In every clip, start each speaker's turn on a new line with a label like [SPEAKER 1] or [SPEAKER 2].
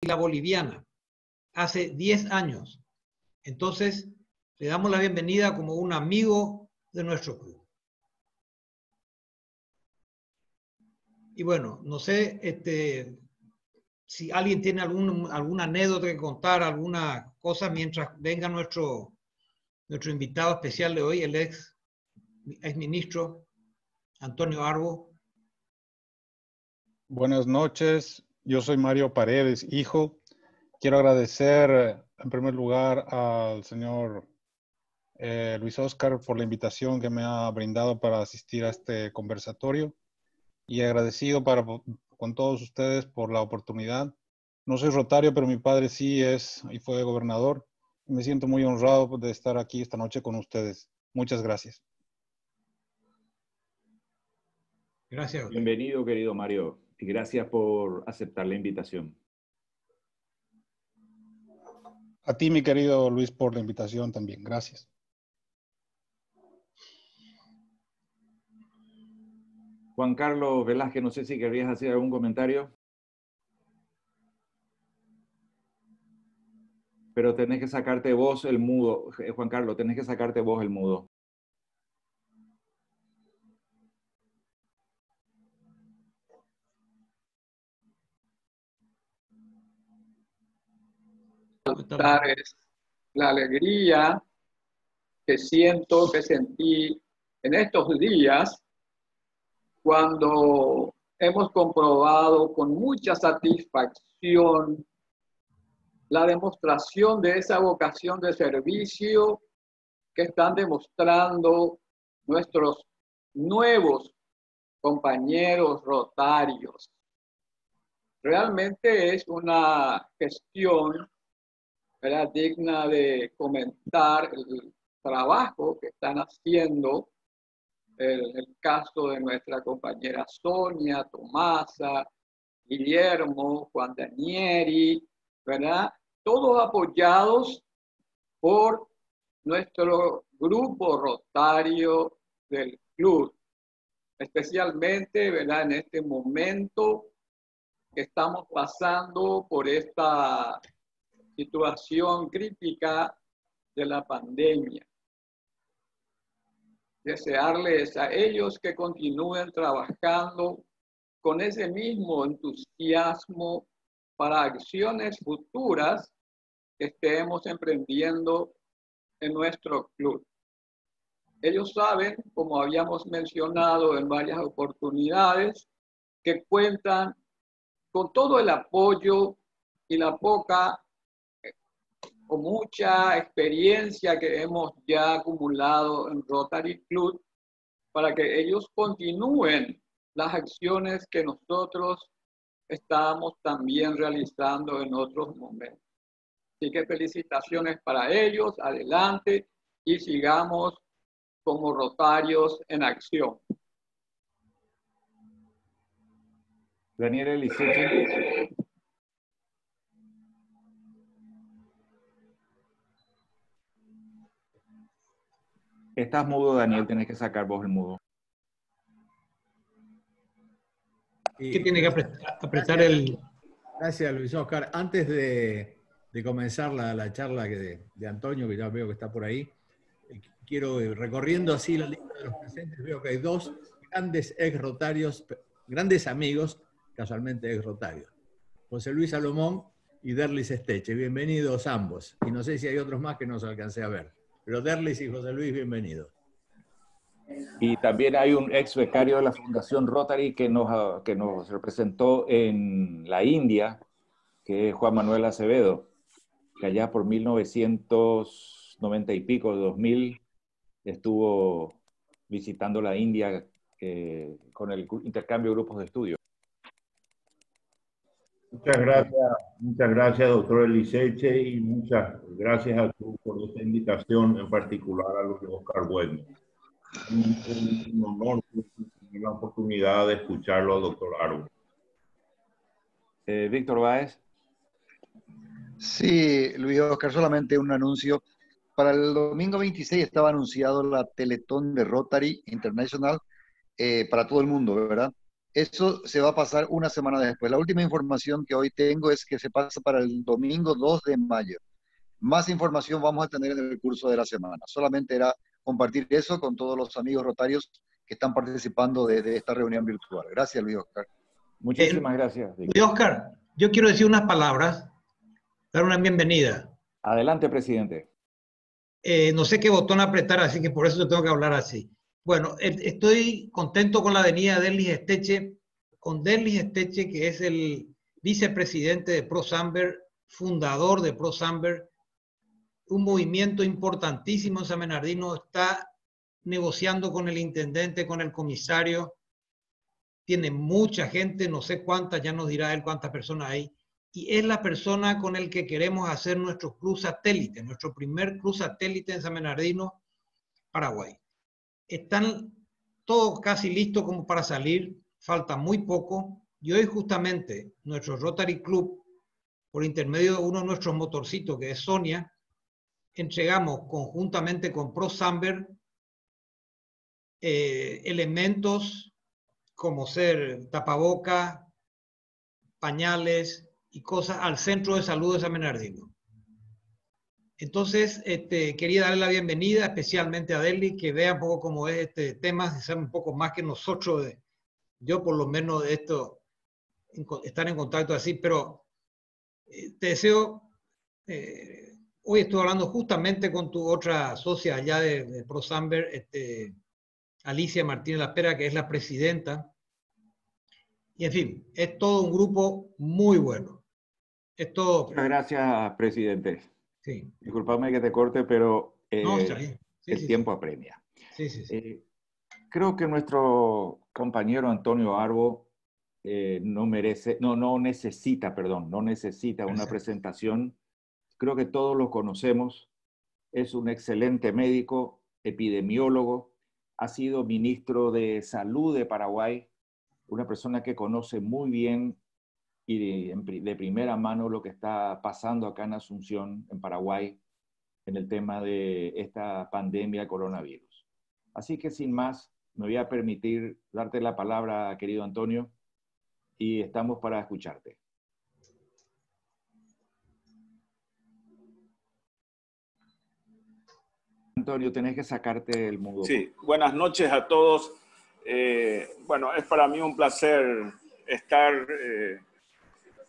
[SPEAKER 1] la boliviana, hace 10 años. Entonces, le damos la bienvenida como un amigo de nuestro club. Y bueno, no sé si alguien tiene alguna anécdota que contar, alguna cosa, mientras venga nuestro invitado especial de hoy, el ex ministro Antonio Arbo.
[SPEAKER 2] Buenas noches, yo soy Mario Paredes, hijo. Quiero agradecer en primer lugar al señor Luis Oscar por la invitación que me ha brindado para asistir a este conversatorio y agradecido con todos ustedes por la oportunidad. No soy rotario, pero mi padre sí es y fue gobernador. Me siento muy honrado de estar aquí esta noche con ustedes. Muchas gracias.
[SPEAKER 1] Gracias.
[SPEAKER 3] Bienvenido, querido Mario, y gracias por aceptar la invitación.
[SPEAKER 2] A ti, mi querido Luis, por la invitación también. Gracias.
[SPEAKER 3] Juan Carlos Velázquez, no sé si querías hacer algún comentario. Pero tenés que sacarte vos el mudo. Juan Carlos, tenés que sacarte vos el mudo.
[SPEAKER 4] Es la alegría que siento, que sentí en estos días cuando hemos comprobado con mucha satisfacción la demostración de esa vocación de servicio que están demostrando nuestros nuevos compañeros rotarios. Realmente es una gestión, ¿verdad?, digna de comentar el trabajo que están haciendo, el caso de nuestra compañera Sonia, Tomasa, Guillermo, Juan Danieri, ¿verdad? Todos apoyados por nuestro grupo rotario del club, especialmente, ¿verdad?, en este momento que estamos pasando por esta situación crítica de la pandemia. Desearles a ellos que continúen trabajando con ese mismo entusiasmo para acciones futuras que estemos emprendiendo en nuestro club. Ellos saben, como habíamos mencionado en varias oportunidades, que cuentan con todo el apoyo y la poca o mucha experiencia que hemos ya acumulado en Rotary Club para que ellos continúen las acciones que nosotros estábamos también realizando en otros momentos. Así que felicitaciones para ellos, adelante y sigamos como rotarios en acción.
[SPEAKER 3] Daniel Eliseche. Estás mudo, Daniel, tenés que sacar vos el mudo.
[SPEAKER 1] ¿Qué tiene que apretar el...?
[SPEAKER 5] Gracias, Luis Oscar. Antes de comenzar la charla de Antonio, que ya veo que está por ahí, quiero, recorriendo así la lista de los presentes, veo que hay dos grandes ex-rotarios, grandes amigos, casualmente ex-rotarios. José Luis Salomón y Derlis Esteche. Bienvenidos ambos. Y no sé si hay otros más que no se alcancé a ver. Pero Derlis y José Luis, bienvenidos.
[SPEAKER 3] Y también hay un ex becario de la Fundación Rotary que nos representó en la India, que es Juan Manuel Acevedo, que allá por 1990 y pico, 2000, estuvo visitando la India con el intercambio de grupos de estudio.
[SPEAKER 6] Muchas gracias, doctor Eliseche, y muchas gracias a tú por esta invitación, en particular a Luis Oscar Bueno. Un honor tener la oportunidad de escucharlo, doctor Arbo.
[SPEAKER 3] Víctor Báez.
[SPEAKER 7] Sí, Luis Oscar, solamente un anuncio. Para el domingo 26 estaba anunciado la Teletón de Rotary International para todo el mundo, ¿verdad? Eso se va a pasar una semana después. La última información que hoy tengo es que se pasa para el domingo 2 de mayo. Más información vamos a tener en el curso de la semana. Solamente era compartir eso con todos los amigos rotarios que están participando de esta reunión virtual. Gracias, Luis Oscar.
[SPEAKER 3] Muchísimas gracias,
[SPEAKER 1] Luis
[SPEAKER 3] Víctor.
[SPEAKER 1] Oscar, yo quiero decir unas palabras, dar una bienvenida.
[SPEAKER 3] Adelante, presidente.
[SPEAKER 1] No sé qué botón apretar, así que por eso tengo que hablar así. Bueno, estoy contento con la venida de Derlis Esteche, con Derlis Esteche, que es el vicepresidente de ProSamber, fundador de ProSamber, un movimiento importantísimo en San Bernardino, está negociando con el intendente, con el comisario, tiene mucha gente, no sé cuántas, ya nos dirá él cuántas personas hay, y es la persona con el que queremos hacer nuestro club satélite, nuestro primer club satélite en San Bernardino, Paraguay. Están todos casi listos como para salir, falta muy poco, y hoy justamente nuestro Rotary Club, por intermedio de uno de nuestros motorcitos, que es Sonia, entregamos conjuntamente con ProSamber elementos como ser tapaboca, pañales y cosas al Centro de Salud de San Bernardino. Entonces, quería darle la bienvenida especialmente a Derlis, que vea un poco cómo es este tema, se sabe un poco más que nosotros, yo por lo menos de esto, estar en contacto así, pero te deseo, hoy estoy hablando justamente con tu otra socia allá de ProSamber, Alicia Martínez Laspera, que es la presidenta. Y en fin, es todo un grupo muy bueno. Es todo.
[SPEAKER 3] Muchas gracias, presidente.
[SPEAKER 1] Sí.
[SPEAKER 3] Disculpame que te corte, pero
[SPEAKER 1] No, está bien. Sí,
[SPEAKER 3] el
[SPEAKER 1] sí,
[SPEAKER 3] tiempo apremia.
[SPEAKER 1] Sí, sí, sí.
[SPEAKER 3] Creo que nuestro compañero Antonio Arbo no necesita una presentación. Creo que todos lo conocemos. Es un excelente médico, epidemiólogo, ha sido ministro de Salud de Paraguay, una persona que conoce muy bien y de primera mano lo que está pasando acá en Asunción, en Paraguay, en el tema de esta pandemia coronavirus. Así que sin más, me voy a permitir darte la palabra, querido Antonio, y estamos para escucharte. Antonio, tenés que sacarte el mudo.
[SPEAKER 8] Sí, buenas noches a todos. Bueno, es para mí un placer estar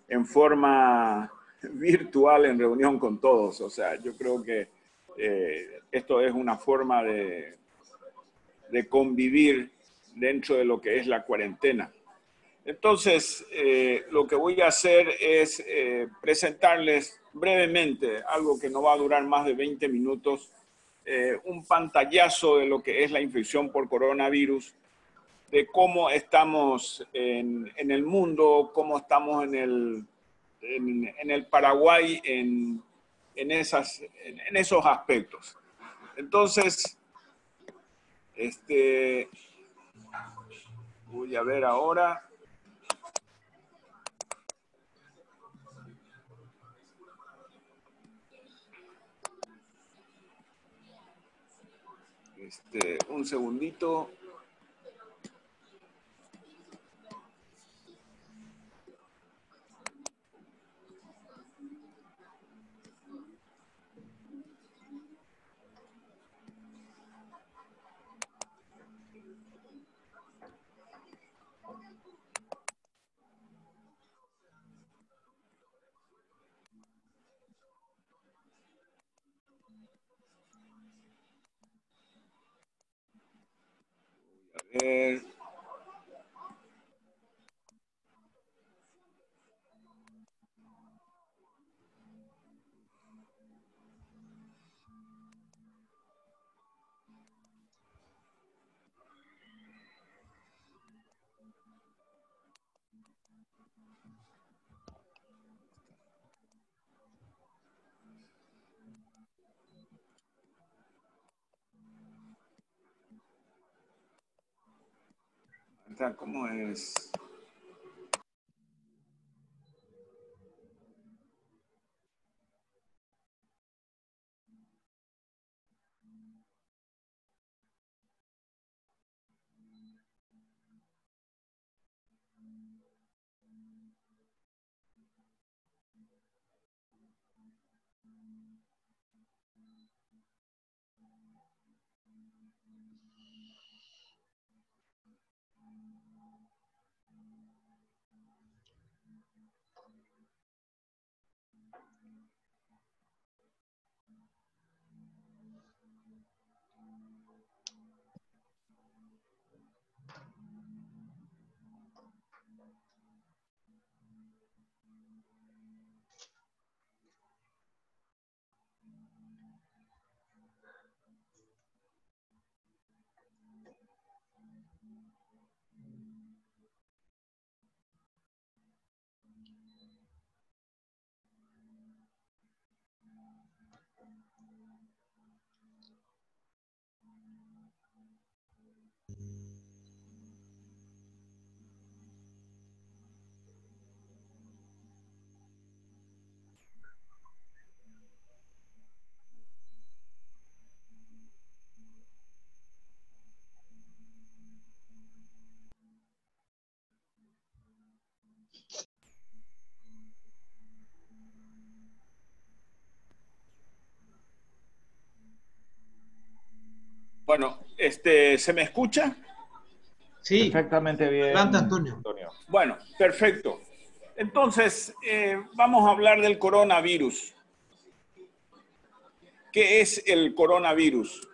[SPEAKER 8] en forma virtual en reunión con todos. O sea, yo creo que esto es una forma de convivir dentro de lo que es la cuarentena. Entonces, lo que voy a hacer es presentarles brevemente, algo que no va a durar más de 20 minutos, un pantallazo de lo que es la infección por coronavirus, de cómo estamos en el mundo, cómo estamos en el Paraguay en esos aspectos. Entonces, voy a ver ahora. Un segundito. A ver. ¿Cómo es? Bueno, ¿se me escucha?
[SPEAKER 1] Sí.
[SPEAKER 3] Perfectamente bien.
[SPEAKER 1] Adelante, Antonio.
[SPEAKER 8] Bueno, perfecto. Entonces, vamos a hablar del coronavirus. ¿Qué es el coronavirus?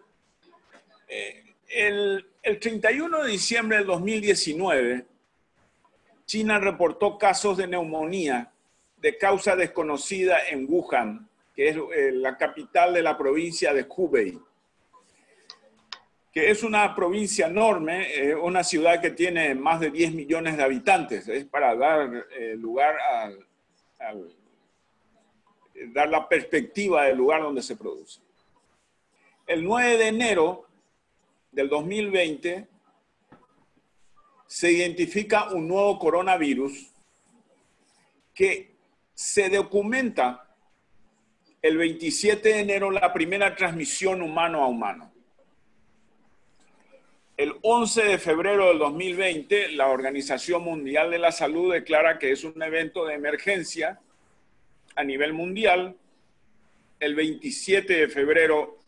[SPEAKER 8] El 31 de diciembre del 2019, China reportó casos de neumonía de causa desconocida en Wuhan, que es la capital de la provincia de Hubei, que es una provincia enorme, una ciudad que tiene más de 10 millones de habitantes. Es para dar lugar dar la perspectiva del lugar donde se produce. El 9 de enero del 2020 se identifica un nuevo coronavirus que se documenta el 27 de enero la primera transmisión humano a humano. El 11 de febrero del 2020, la Organización Mundial de la Salud declara que es un evento de emergencia a nivel mundial. El 27 de febrero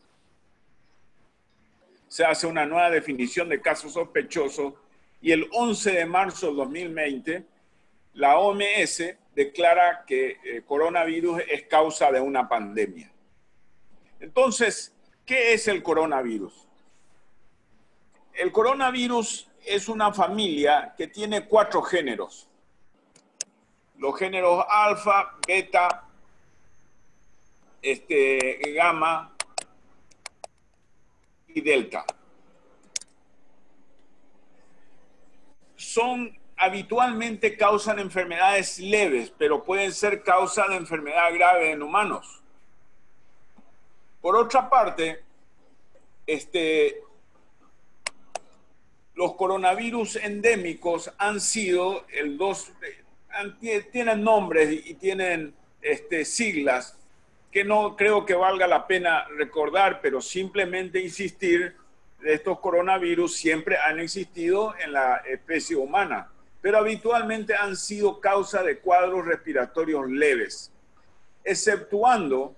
[SPEAKER 8] se hace una nueva definición de casos sospechosos y el 11 de marzo del 2020, la OMS declara que coronavirus es causa de una pandemia. Entonces, ¿qué es el coronavirus? El coronavirus es una familia que tiene 4 géneros. Los géneros alfa, beta, gamma y delta. Habitualmente causan enfermedades leves, pero pueden ser causa de enfermedad grave en humanos. Por otra parte, los coronavirus endémicos han sido tienen nombres y tienen siglas que no creo que valga la pena recordar, pero simplemente insistir, estos coronavirus siempre han existido en la especie humana, pero habitualmente han sido causa de cuadros respiratorios leves, exceptuando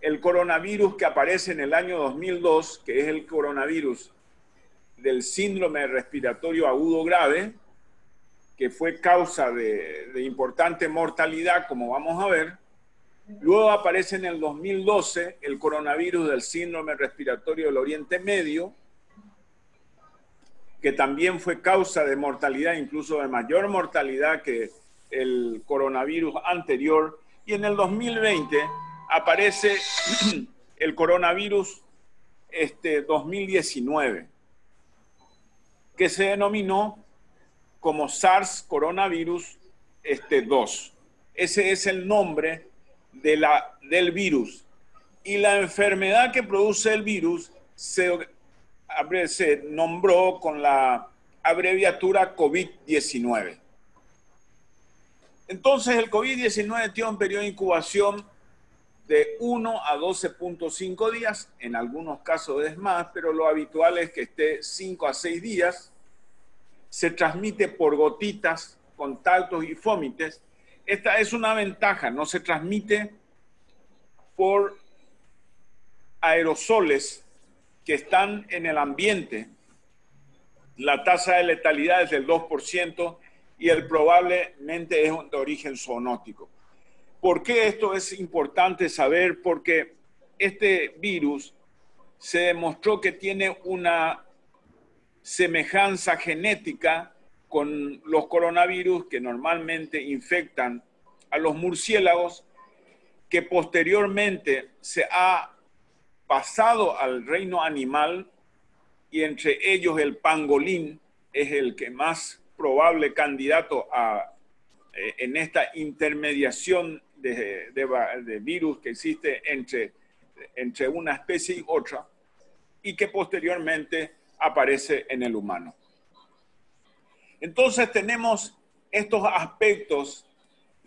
[SPEAKER 8] el coronavirus que aparece en el año 2002, que es el coronavirus del síndrome respiratorio agudo grave, que fue causa de importante mortalidad, como vamos a ver. Luego aparece en el 2012 el coronavirus del síndrome respiratorio del Oriente Medio, que también fue causa de mortalidad, incluso de mayor mortalidad que el coronavirus anterior. Y en el 2020 aparece el coronavirus 2019, que se denominó como SARS coronavirus 2. Ese es el nombre del virus. Y la enfermedad que produce el virus se nombró con la abreviatura COVID-19. Entonces el COVID-19 tiene un periodo de incubación de 1 a 12.5 días, en algunos casos es más, pero lo habitual es que esté 5 a 6 días. Se transmite por gotitas, contactos y fómites. Esta es una ventaja, no se transmite por aerosoles que están en el ambiente. La tasa de letalidad es del 2% y probablemente es de origen zoonótico. ¿Por qué esto es importante saber? Porque este virus se demostró que tiene una semejanza genética con los coronavirus que normalmente infectan a los murciélagos, que posteriormente se ha pasado al reino animal, y entre ellos el pangolín es el que más probable candidato en esta intermediación de virus que existe entre una especie y otra, y que posteriormente aparece en el humano. Entonces tenemos estos aspectos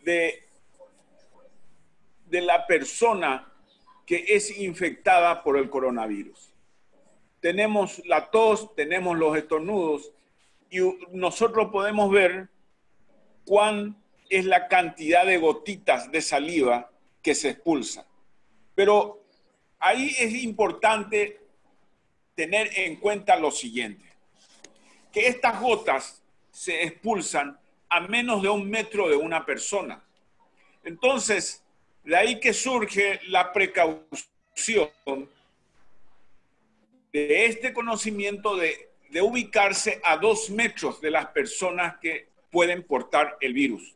[SPEAKER 8] de la persona que es infectada por el coronavirus. Tenemos la tos, tenemos los estornudos, y nosotros podemos ver cuán es la cantidad de gotitas de saliva que se expulsa. Pero ahí es importante tener en cuenta lo siguiente, que estas gotas se expulsan a menos de 1 metro de una persona. Entonces, de ahí que surge la precaución de este conocimiento de ubicarse a 2 metros de las personas que pueden portar el virus.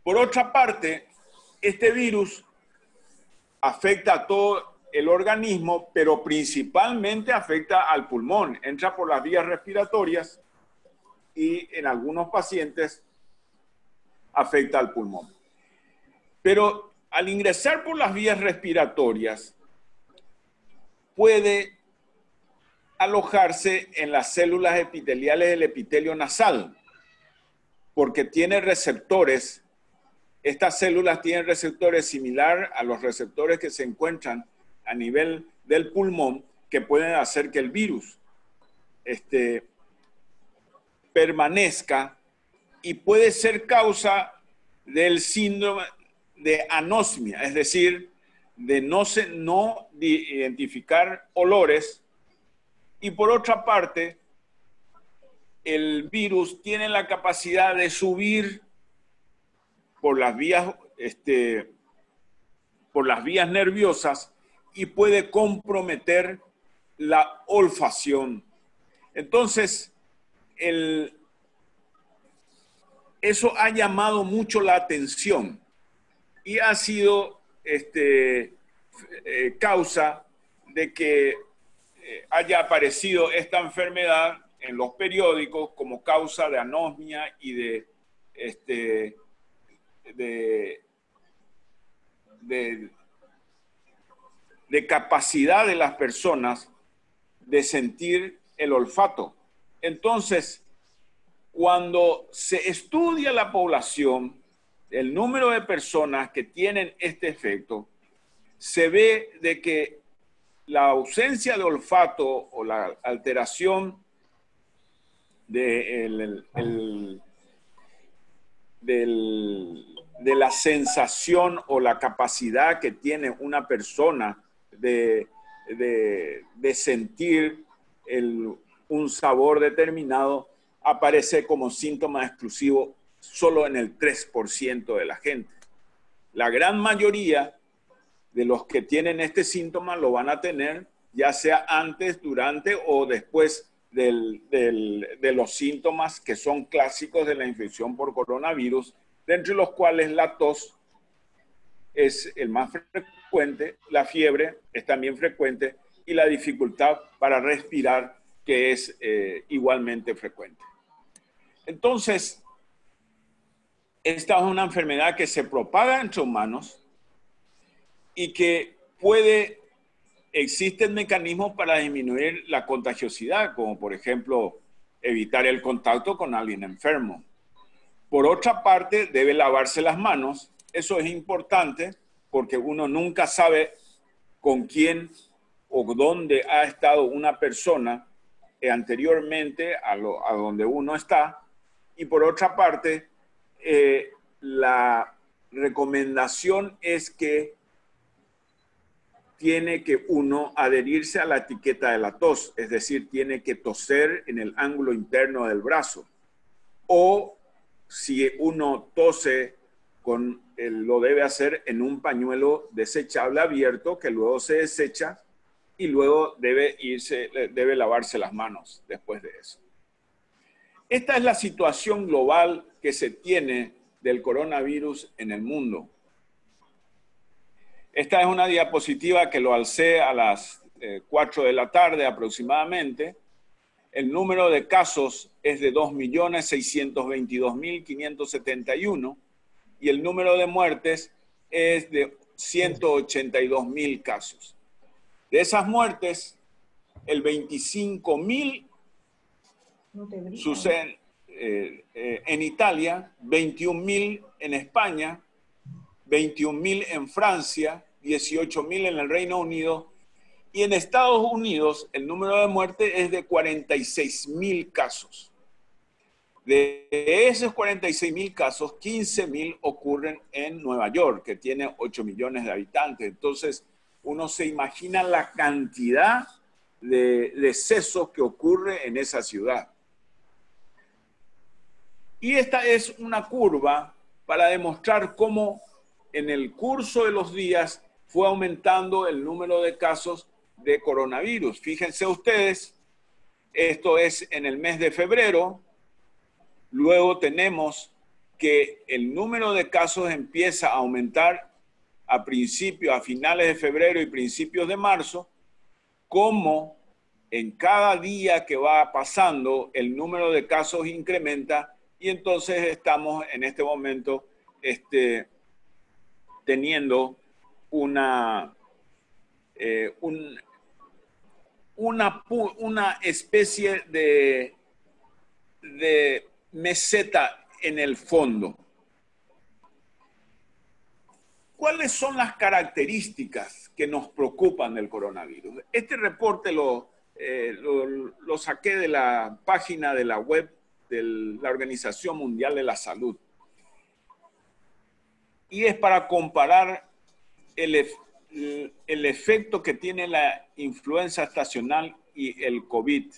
[SPEAKER 8] Por otra parte, este virus afecta a todo el organismo, pero principalmente afecta al pulmón. Entra por las vías respiratorias y en algunos pacientes afecta al pulmón. Pero al ingresar por las vías respiratorias, puede alojarse en las células epiteliales del epitelio nasal, porque tiene receptores. Estas células tienen receptores similar a los receptores que se encuentran a nivel del pulmón, que pueden hacer que el virus permanezca, y puede ser causa del síndrome de anosmia, es decir, de no identificar olores. Y por otra parte, el virus tiene la capacidad de subir por las vías nerviosas y puede comprometer la olfacción. Entonces, eso ha llamado mucho la atención y ha sido causa de que haya aparecido esta enfermedad en los periódicos como causa de anosmia y de capacidad de las personas de sentir el olfato. Entonces, cuando se estudia la población, el número de personas que tienen este efecto, se ve de que la ausencia de olfato o la alteración de la sensación o la capacidad que tiene una persona de sentir un sabor determinado aparece como síntoma exclusivo solo en el 3% de la gente. La gran mayoría de los que tienen este síntoma lo van a tener ya sea antes, durante o después de los síntomas que son clásicos de la infección por coronavirus, de entre los cuales la tos es el más frecuente, la fiebre es también frecuente y la dificultad para respirar, que es igualmente frecuente. Entonces, esta es una enfermedad que se propaga entre humanos y que existen mecanismos para disminuir la contagiosidad, como por ejemplo evitar el contacto con alguien enfermo. Por otra parte, debe lavarse las manos. Eso es importante porque uno nunca sabe con quién o dónde ha estado una persona anteriormente a donde uno está. Y por otra parte, la recomendación es que tiene que uno adherirse a la etiqueta de la tos, es decir, tiene que toser en el ángulo interno del brazo. O si uno tose, lo debe hacer en un pañuelo desechable abierto que luego se desecha y luego debe lavarse las manos después de eso. Esta es la situación global que se tiene del coronavirus en el mundo. Esta es una diapositiva que lo alcé a las 4 de la tarde aproximadamente. El número de casos es de 2.622.571 y el número de muertes es de 182.000 casos. De esas muertes, el 25.000 suceden en Italia, 21.000 en España, 21.000 en Francia, 18.000 en el Reino Unido, y en Estados Unidos el número de muertes es de 46.000 casos. De esos 46.000 casos, 15.000 ocurren en Nueva York, que tiene 8 millones de habitantes. Entonces, uno se imagina la cantidad de decesos que ocurre en esa ciudad. Y esta es una curva para demostrar cómo en el curso de los días fue aumentando el número de casos de coronavirus. Fíjense ustedes, esto es en el mes de febrero. Luego tenemos que el número de casos empieza a aumentar a finales de febrero y principios de marzo, como en cada día que va pasando el número de casos incrementa, y entonces estamos en este momento teniendo una especie de meseta en el fondo. ¿Cuáles son las características que nos preocupan del coronavirus? Este reporte lo saqué de la página de la web de la Organización Mundial de la Salud. Y es para comparar el efecto que tiene la influenza estacional y el COVID.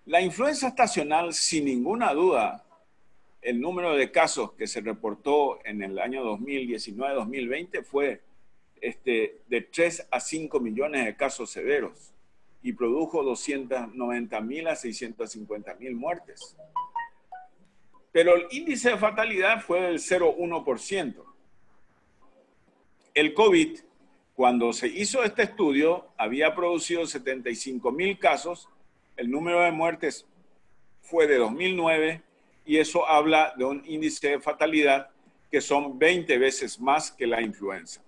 [SPEAKER 8] La influenza estacional, sin ninguna duda, el número de casos que se reportó en el año 2019-2020 fue de 3 a 5 millones de casos severos y produjo 290.000 a 650.000 muertes. Pero el índice de fatalidad fue del 0,1%. El COVID, cuando se hizo este estudio, había producido 75.000 casos, el número de muertes fue de 2009, y eso habla de un índice de fatalidad que son 20 veces más que la influenza.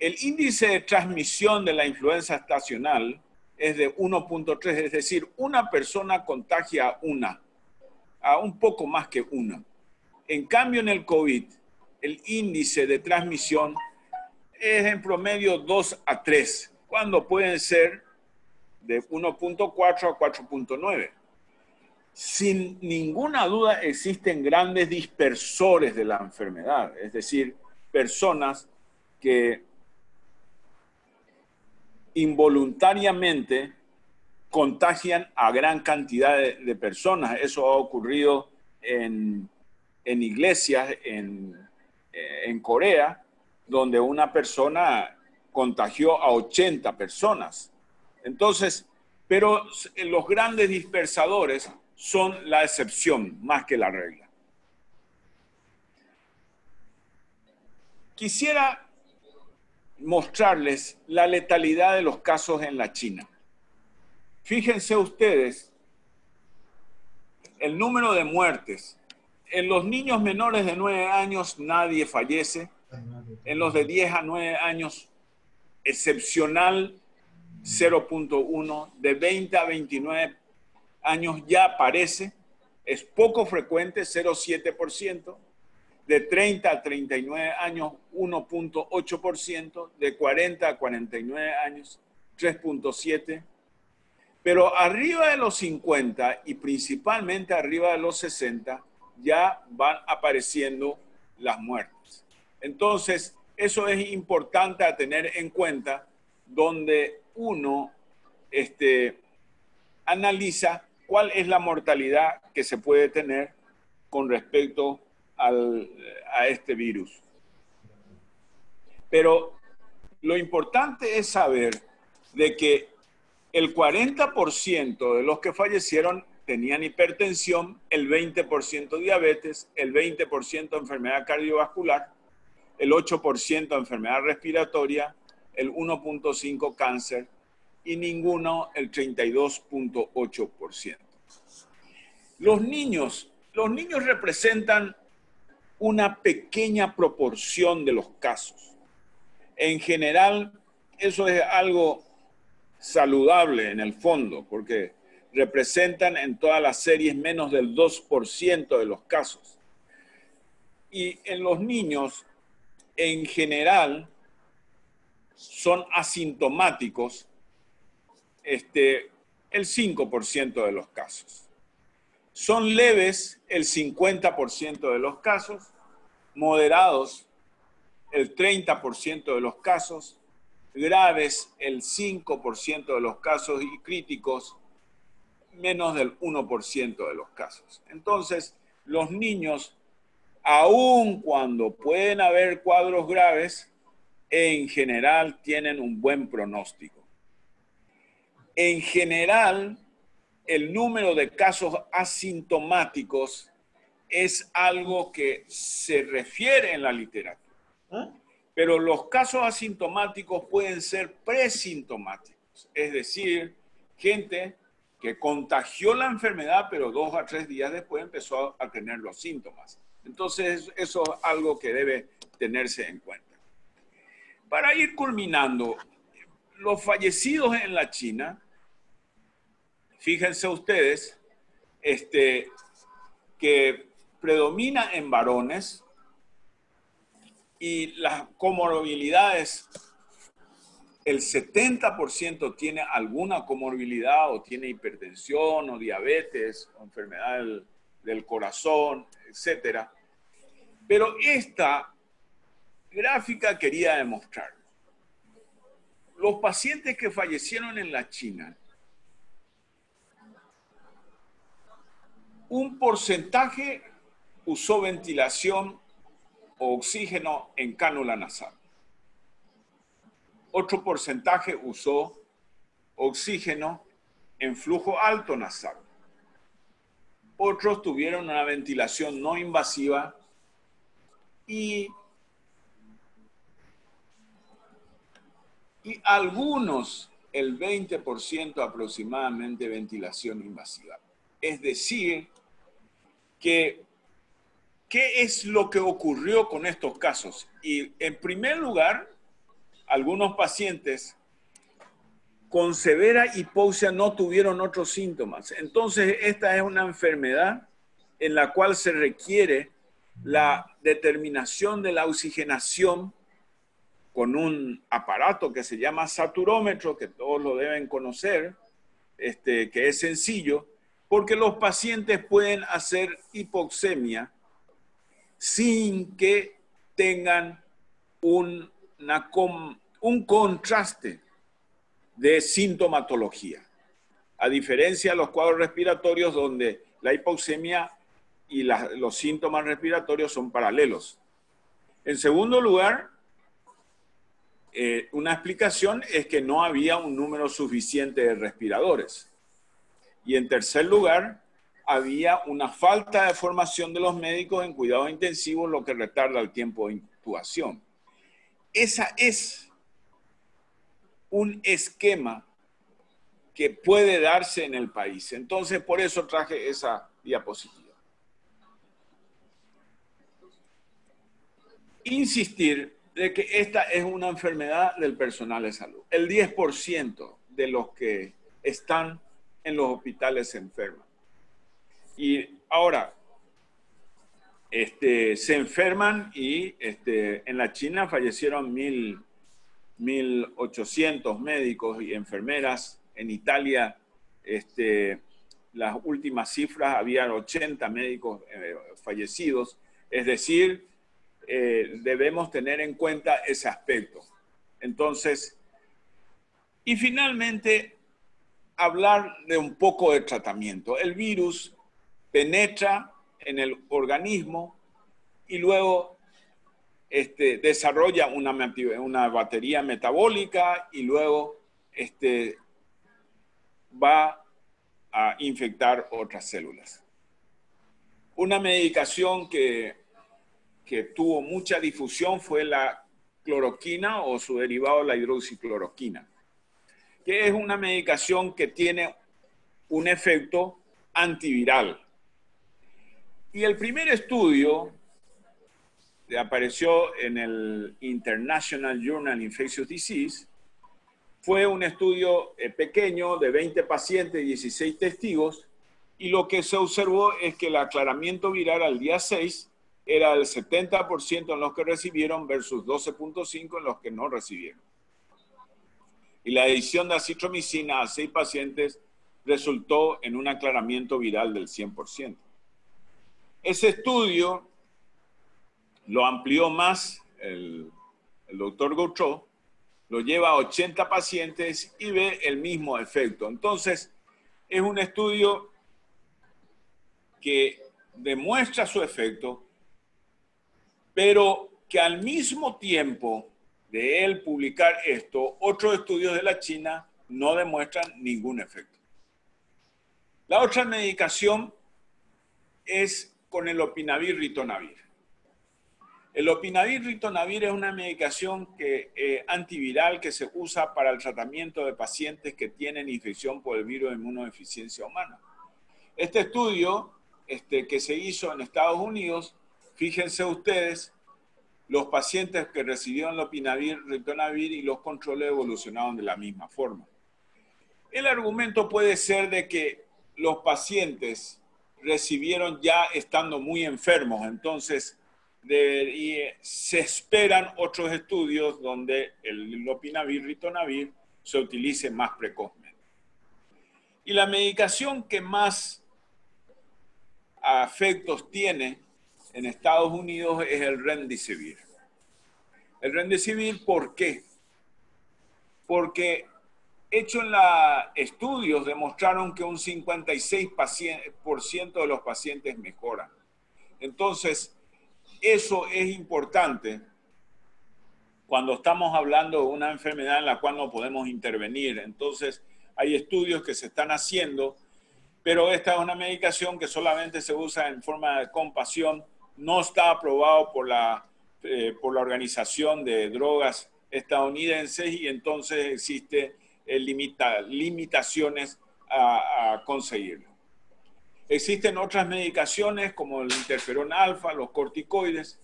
[SPEAKER 8] El índice de transmisión de la influenza estacional es de 1.3, es decir, una persona contagia a un poco más que una. En cambio, en el COVID, el índice de transmisión es en promedio 2 a 3, cuando pueden ser de 1.4 a 4.9. Sin ninguna duda existen grandes dispersores de la enfermedad, es decir, personas que involuntariamente contagian a gran cantidad de personas. Eso ha ocurrido en iglesias en Corea, donde una persona contagió a 80 personas. Entonces, pero los grandes dispersadores son la excepción más que la regla. Quisiera mostrarles la letalidad de los casos en la China. Fíjense ustedes el número de muertes. En los niños menores de 9 años nadie fallece. En los de 10 a 9 años, excepcional 0.1. De 20 a 29 años ya aparece. Es poco frecuente, 0.7%. De 30 a 39 años, 1.8%. De 40 a 49 años, 3.7%. Pero arriba de los 50 y principalmente arriba de los 60, ya van apareciendo las muertes. Entonces, eso es importante a tener en cuenta, donde uno analiza cuál es la mortalidad que se puede tener con respecto a este virus. Pero lo importante es saber de que el 40% de los que fallecieron tenían hipertensión, el 20% diabetes, el 20% enfermedad cardiovascular, el 8% enfermedad respiratoria, el 1.5% cáncer y ninguno el 32.8%. Los niños representan una pequeña proporción de los casos. En general, eso es algo saludable en el fondo, porque representan en todas las series menos del 2% de los casos. Y en los niños, en general, son asintomáticos el 5% de los casos. Son leves el 50% de los casos, moderados el 30% de los casos, graves el 5% de los casos y críticos menos del 1% de los casos. Entonces, los niños, aun cuando pueden haber cuadros graves, en general tienen un buen pronóstico. En general, el número de casos asintomáticos es algo que se refiere en la literatura. Pero los casos asintomáticos pueden ser presintomáticos, es decir, gente que contagió la enfermedad, pero 2 a 3 días después empezó a tener los síntomas. Entonces, eso es algo que debe tenerse en cuenta. Para ir culminando, los fallecidos en la China, fíjense ustedes, que predomina en varones y las comorbilidades, el 70% tiene alguna comorbilidad o tiene hipertensión o diabetes o enfermedad del corazón, etc. Pero esta gráfica quería demostrar. Los pacientes que fallecieron en la China, un porcentaje usó ventilación o oxígeno en cánula nasal. Otro porcentaje usó oxígeno en flujo alto nasal. Otros tuvieron una ventilación no invasiva y algunos, el 20% aproximadamente, ventilación invasiva. Es decir, ¿qué es lo que ocurrió con estos casos? Y en primer lugar, algunos pacientes con severa hipoxia no tuvieron otros síntomas. Entonces, esta es una enfermedad en la cual se requiere la determinación de la oxigenación con un aparato que se llama saturómetro, que todos lo deben conocer, que es sencillo, porque los pacientes pueden hacer hipoxemia sin que tengan un contraste de sintomatología. A diferencia de los cuadros respiratorios donde la hipoxemia y los síntomas respiratorios son paralelos. En segundo lugar, una explicación es que no había un número suficiente de respiradores. Y en tercer lugar, había una falta de formación de los médicos en cuidados intensivos, lo que retarda el tiempo de intubación. Esa es un esquema que puede darse en el país. Entonces, por eso traje esa diapositiva. Insistir de que esta es una enfermedad del personal de salud. El 10% de los que están en los hospitales se enferman. Y ahora, se enferman y en la China fallecieron 1.800 médicos y enfermeras. En Italia, las últimas cifras, había 80 médicos fallecidos. Es decir, debemos tener en cuenta ese aspecto. Entonces, y finalmente, hablar de un poco de tratamiento. El virus penetra en el organismo y luego desarrolla una batería metabólica y luego va a infectar otras células. Una medicación que tuvo mucha difusión fue la cloroquina o su derivado, la hidroxicloroquina, que es una medicación que tiene un efecto antiviral. Y el primer estudio que apareció en el International Journal Infectious Disease fue un estudio pequeño de 20 pacientes y 16 testigos, y lo que se observó es que el aclaramiento viral al día 6 era del 70% en los que recibieron versus 12.5% en los que no recibieron. Y la adición de acitromicina a 6 pacientes resultó en un aclaramiento viral del 100%. Ese estudio lo amplió más el doctor Gautreaux, lo lleva a 80 pacientes y ve el mismo efecto. Entonces, es un estudio que demuestra su efecto, pero que al mismo tiempo de él publicar esto, otros estudios de la China no demuestran ningún efecto. La otra medicación es con el lopinavir-ritonavir. El lopinavir-ritonavir es una medicación antiviral que se usa para el tratamiento de pacientes que tienen infección por el virus de inmunodeficiencia humana. Este estudio que se hizo en Estados Unidos, fíjense ustedes, los pacientes que recibieron lopinavir-ritonavir y los controles evolucionaron de la misma forma. El argumento puede ser de que los pacientes recibieron ya estando muy enfermos, entonces se esperan otros estudios donde el lopinavir-ritonavir se utilice más precozmente. Y la medicación que más efectos tiene en Estados Unidos es el remdesivir. El remdesivir, ¿por qué? Porque hechos en estudios demostraron que un 56% de los pacientes mejoran. Entonces, eso es importante cuando estamos hablando de una enfermedad en la cual no podemos intervenir. Entonces, hay estudios que se están haciendo, pero esta es una medicación que solamente se usa en forma de compasión, no está aprobado por la Organización de Drogas estadounidenses y entonces existe limitaciones a conseguirlo. Existen otras medicaciones como el interferón alfa, los corticoides.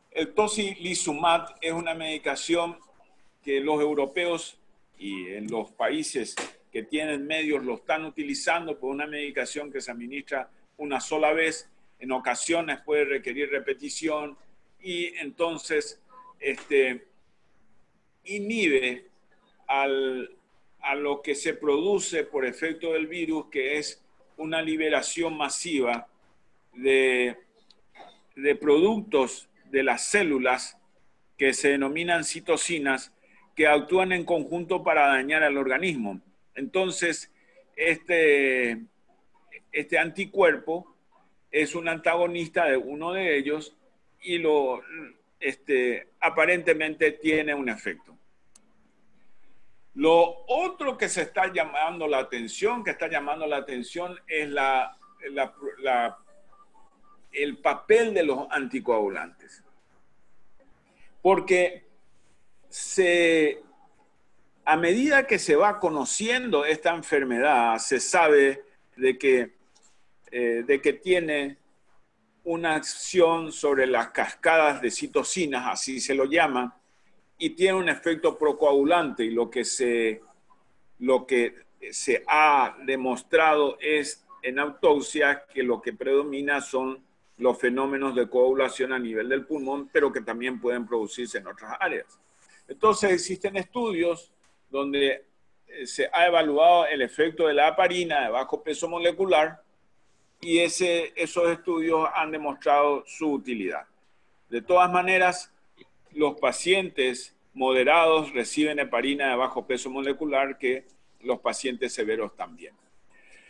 [SPEAKER 8] El tocilizumab es una medicación que los europeos y en los países que tienen medios lo están utilizando por una medicación que se administra una sola vez. En ocasiones puede requerir repetición y entonces inhibe a lo que se produce por efecto del virus, que es una liberación masiva de productos de las células que se denominan citocinas, que actúan en conjunto para dañar al organismo. Entonces, este anticuerpo es un antagonista de uno de ellos y aparentemente tiene un efecto. Lo otro que se está llamando la atención, es el papel de los anticoagulantes. Porque a medida que se va conociendo esta enfermedad, se sabe de que tiene una acción sobre las cascadas de citocinas, así se lo llama, y tiene un efecto procoagulante. Y lo que se ha demostrado es en autopsia que lo que predomina son los fenómenos de coagulación a nivel del pulmón, pero que también pueden producirse en otras áreas. Entonces existen estudios donde se ha evaluado el efecto de la heparina de bajo peso molecular y esos estudios han demostrado su utilidad. De todas maneras, los pacientes moderados reciben heparina de bajo peso molecular, que los pacientes severos también.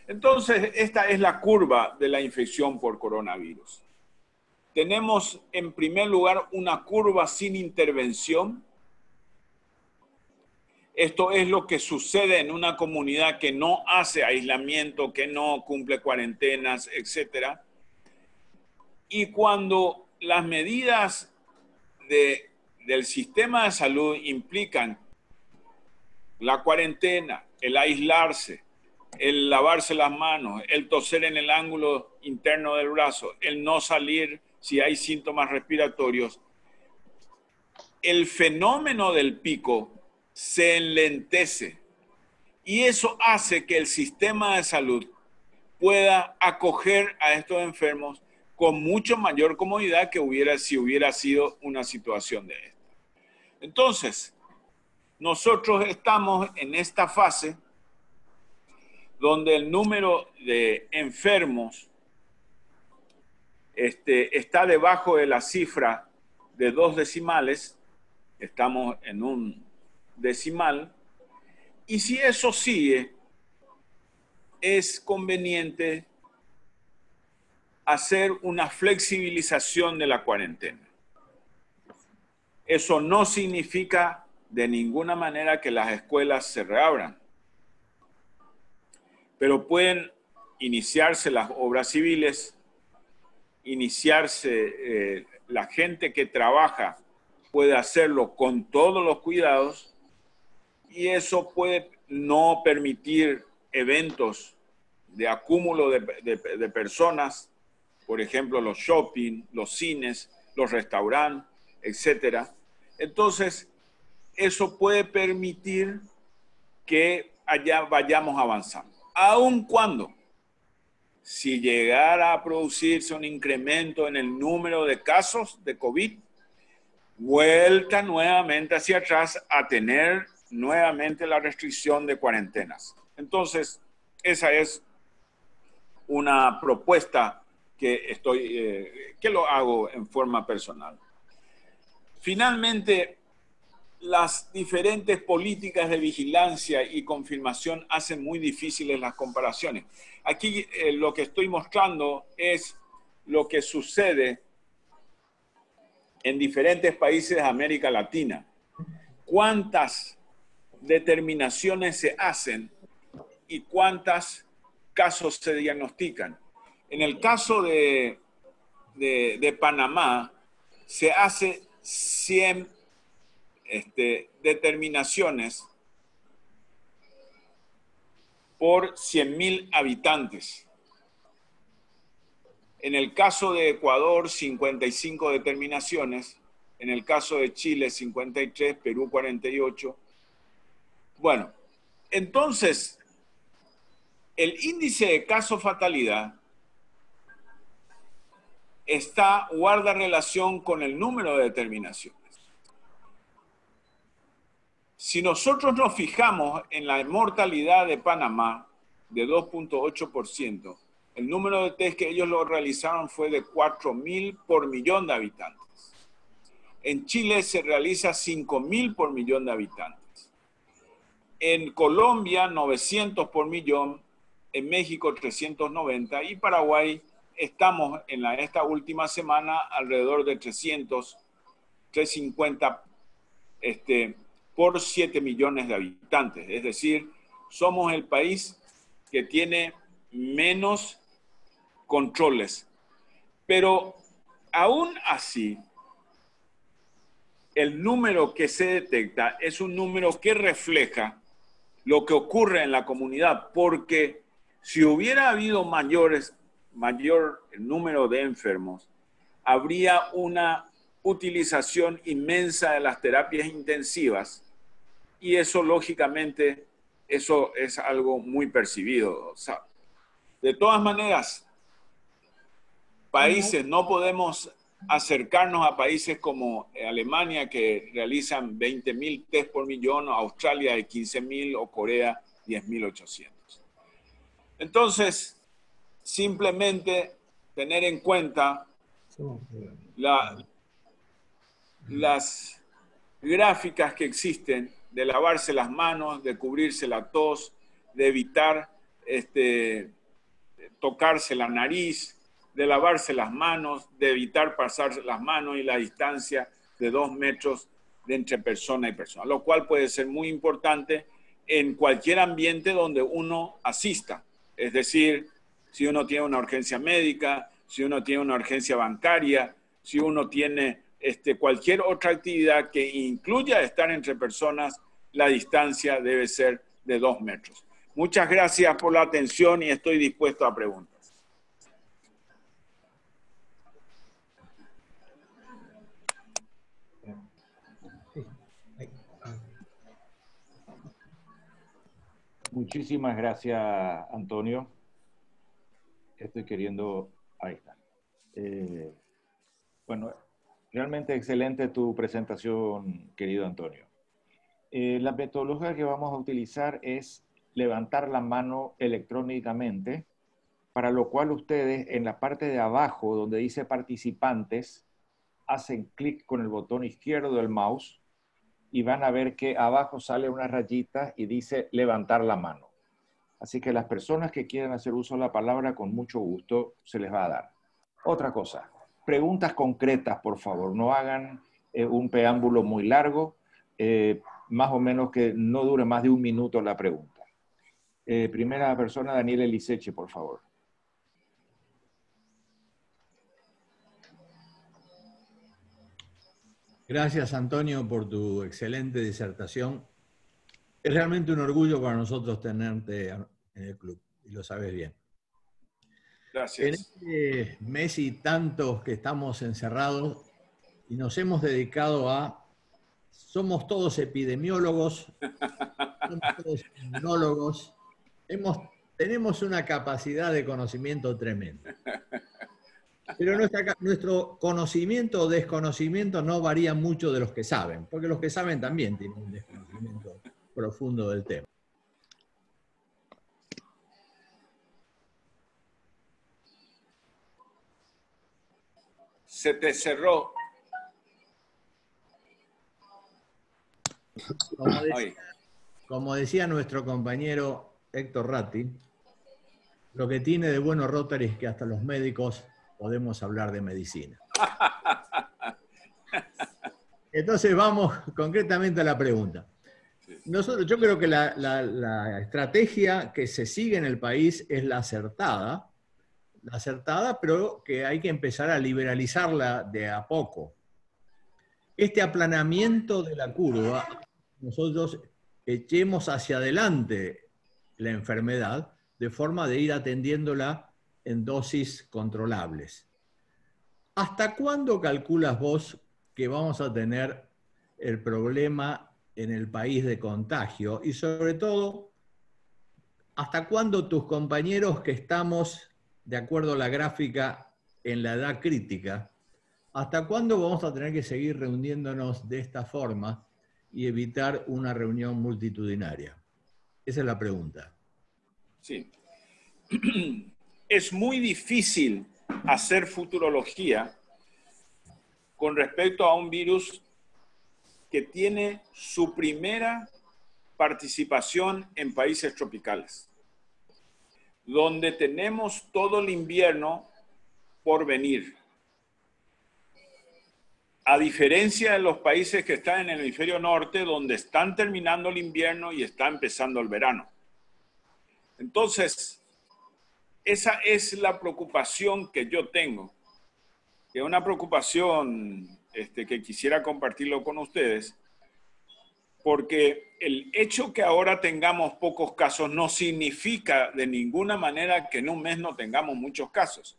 [SPEAKER 8] Entonces, esta es la curva de la infección por coronavirus. Tenemos, en primer lugar, una curva sin intervención. Esto es lo que sucede en una comunidad que no hace aislamiento, que no cumple cuarentenas, etc. Y cuando las medidas del sistema de salud implican la cuarentena, el aislarse, el lavarse las manos, el toser en el ángulo interno del brazo, el no salir si hay síntomas respiratorios, el fenómeno del pico se enlentece y eso hace que el sistema de salud pueda acoger a estos enfermos con mucho mayor comodidad que si hubiera sido una situación de esta. Entonces, nosotros estamos en esta fase donde el número de enfermos está debajo de la cifra de 2 decimales, estamos en un decimal. Y si eso sigue, es conveniente hacer una flexibilización de la cuarentena. Eso no significa de ninguna manera que las escuelas se reabran, pero iniciarse las obras civiles, iniciarse la gente que trabaja puede hacerlo con todos los cuidados y eso puede no permitir eventos de acúmulo de personas, por ejemplo, los shopping, los cines, los restaurantes, etc. Entonces, eso puede permitir que allá vayamos avanzando. Aun cuando, si llegara a producirse un incremento en el número de casos de COVID, vuelta nuevamente hacia atrás a tener nuevamente la restricción de cuarentenas. Entonces, esa es una propuesta que lo hago en forma personal. Finalmente, las diferentes políticas de vigilancia y confirmación hacen muy difíciles las comparaciones. Aquí lo que estoy mostrando es lo que sucede en diferentes países de América Latina. ¿Cuántas determinaciones se hacen y cuántos casos se diagnostican? En el caso de Panamá, se hace 100 determinaciones por 100.000 habitantes. En el caso de Ecuador, 55 determinaciones. En el caso de Chile, 53, Perú, 48. Bueno, entonces, el índice de caso-fatalidad guarda relación con el número de determinaciones. Si nosotros nos fijamos en la mortalidad de Panamá, de 2.8%, el número de test que ellos lo realizaron fue de 4.000 por millón de habitantes. En Chile se realiza 5.000 por millón de habitantes. En Colombia, 900 por millón. En México, 390. Y Paraguay, estamos en esta última semana alrededor de 300, 350 por 7 millones de habitantes. Es decir, somos el país que tiene menos controles. Pero aún así, el número que se detecta es un número que refleja lo que ocurre en la comunidad, porque si hubiera habido mayor número de enfermos, habría una utilización inmensa de las terapias intensivas y eso lógicamente eso es algo muy percibido. O sea, de todas maneras, países, no podemos acercarnos a países como Alemania, que realizan 20.000 test por millón, o Australia de 15.000 o Corea 10.800. Entonces, simplemente tener en cuenta las gráficas que existen de lavarse las manos, de cubrirse la tos, de evitar tocarse la nariz, de lavarse las manos, de evitar pasarse las manos y la distancia de 2 metros de entre persona y persona, lo cual puede ser muy importante en cualquier ambiente donde uno asista. Es decir, si uno tiene una urgencia médica, si uno tiene una urgencia bancaria, si uno tiene cualquier otra actividad que incluya estar entre personas, la distancia debe ser de 2 metros. Muchas gracias por la atención y estoy dispuesto a preguntas.
[SPEAKER 3] Muchísimas gracias, Antonio. Estoy queriendo... Ahí está. Bueno, realmente excelente tu presentación, querido Antonio. La metodología que vamos a utilizar es levantar la mano electrónicamente, para lo cual ustedes en la parte de abajo, donde dice participantes, hacen clic con el botón izquierdo del mouse y van a ver que abajo sale una rayita y dice levantar la mano. Así que las personas que quieran hacer uso de la palabra, con mucho gusto se les va a dar. Otra cosa, preguntas concretas, por favor. No hagan un preámbulo muy largo, más o menos que no dure más de 1 minuto la pregunta. Primera persona, Daniel Eliseche, por favor.
[SPEAKER 5] Gracias, Antonio, por tu excelente disertación. Es realmente un orgullo para nosotros tenerte en el club, y lo sabes bien.
[SPEAKER 8] Gracias.
[SPEAKER 5] En este mes y tantos que estamos encerrados y nos hemos dedicado a... Somos todos epidemiólogos, somos todos inmunólogos, tenemos una capacidad de conocimiento tremenda. Pero nuestro conocimiento o desconocimiento no varía mucho de los que saben, porque los que saben también tienen un desconocimiento profundo del tema.
[SPEAKER 8] Se te cerró.
[SPEAKER 5] Como decía nuestro compañero Héctor Ratti, lo que tiene de bueno Rotary es que hasta los médicos podemos hablar de medicina. Entonces vamos concretamente a la pregunta. Yo creo que la estrategia que se sigue en el país es la acertada, pero que hay que empezar a liberalizarla de a poco. Este aplanamiento de la curva, nosotros echemos hacia adelante la enfermedad de forma de ir atendiéndola en dosis controlables. ¿Hasta cuándo calculas vos que vamos a tener el problema en el país de contagio? Y sobre todo, ¿hasta cuándo tus compañeros que estamos, de acuerdo a la gráfica, en la edad crítica, hasta cuándo vamos a tener que seguir reuniéndonos de esta forma y evitar una reunión multitudinaria? Esa es la pregunta.
[SPEAKER 8] Sí. Es muy difícil hacer futurología con respecto a un virus que tiene su primera participación en países tropicales, donde tenemos todo el invierno por venir. A diferencia de los países que están en el hemisferio norte, donde están terminando el invierno y está empezando el verano. Entonces, esa es la preocupación que yo tengo, que es una preocupación que quisiera compartirlo con ustedes, porque el hecho que ahora tengamos pocos casos no significa de ninguna manera que en un mes no tengamos muchos casos,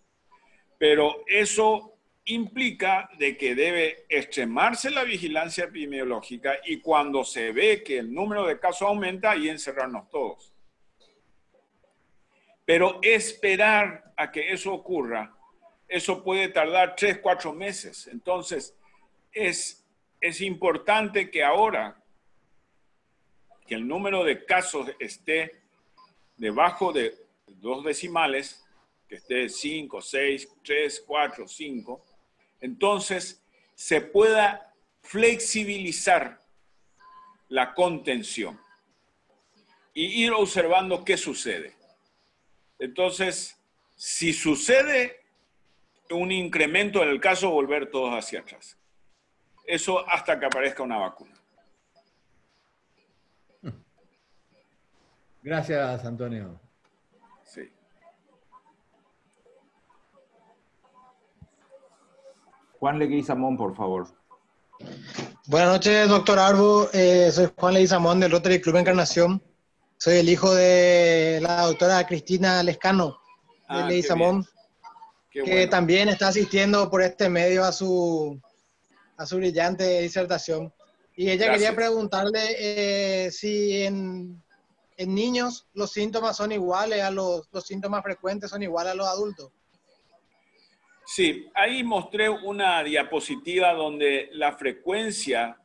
[SPEAKER 8] pero eso implica de que debe extremarse la vigilancia epidemiológica y cuando se ve que el número de casos aumenta, ahí encerrarnos todos. Pero esperar a que eso ocurra, eso puede tardar 3, 4 meses. Entonces, es importante que ahora que el número de casos esté debajo de 2 decimales, que esté 5, 6, 3, 4, 5, entonces se pueda flexibilizar la contención y ir observando qué sucede. Entonces, si sucede un incremento en el caso, volver todos hacia atrás. Eso hasta que aparezca una vacuna.
[SPEAKER 5] Gracias, Antonio.
[SPEAKER 8] Sí.
[SPEAKER 3] Juan Leguizamón, por favor.
[SPEAKER 9] Buenas noches, doctor Arbo. Soy Juan Leguizamón del Rotary Club Encarnación. Soy el hijo de la doctora Cristina Lescano de Leguizamón, que bueno, también está asistiendo por este medio a su brillante disertación. Y ella quería preguntarle si en niños los síntomas son iguales, los síntomas frecuentes son iguales a los adultos.
[SPEAKER 8] Sí, ahí mostré una diapositiva donde la frecuencia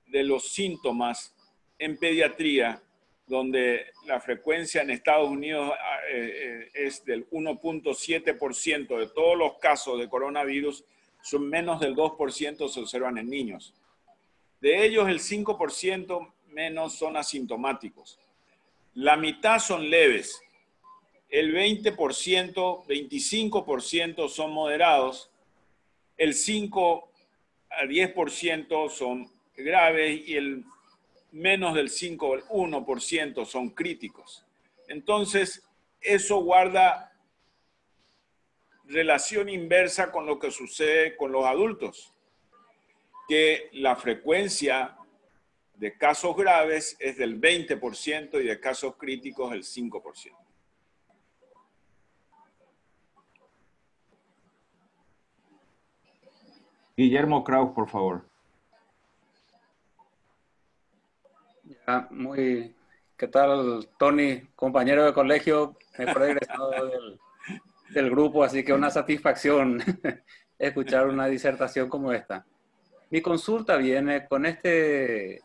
[SPEAKER 8] de los síntomas en pediatría, donde la frecuencia en Estados Unidos es del 1.7% de todos los casos de coronavirus, son menos del 2% se observan en niños. De ellos, el 5% menos son asintomáticos. La mitad son leves. El 20%, 25% son moderados. El 5 a 10% son graves y el menos del 5 al 1% son críticos. Entonces, eso guarda relación inversa con lo que sucede con los adultos, que la frecuencia de casos graves es del 20% y de casos críticos el 5%.
[SPEAKER 3] Guillermo Kraus, por favor.
[SPEAKER 10] Ya, ¿qué tal, Tony? Compañero de colegio, me he egresado del grupo, así que una satisfacción escuchar una disertación como esta. Mi consulta viene con este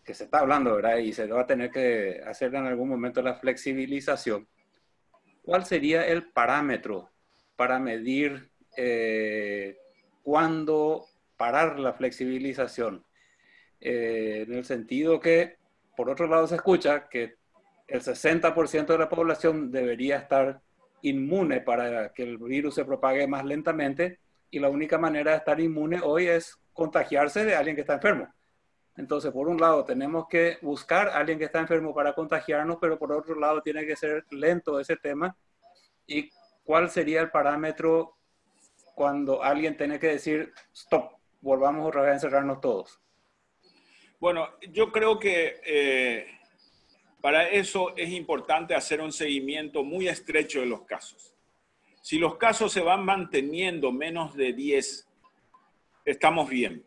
[SPEAKER 10] que se está hablando, ¿verdad? Y se va a tener que hacer en algún momento la flexibilización. ¿Cuál sería el parámetro para medir cuándo parar la flexibilización? En el sentido que, por otro lado, se escucha que el 60% de la población debería estar inmune para que el virus se propague más lentamente, y la única manera de estar inmune hoy es contagiarse de alguien que está enfermo. Entonces, por un lado, tenemos que buscar a alguien que está enfermo para contagiarnos, pero por otro lado, tiene que ser lento ese tema. ¿Y cuál sería el parámetro cuando alguien tiene que decir, stop, volvamos otra vez a encerrarnos todos?
[SPEAKER 8] Bueno, yo creo que para eso es importante hacer un seguimiento muy estrecho de los casos. Si los casos se van manteniendo menos de 10, estamos bien.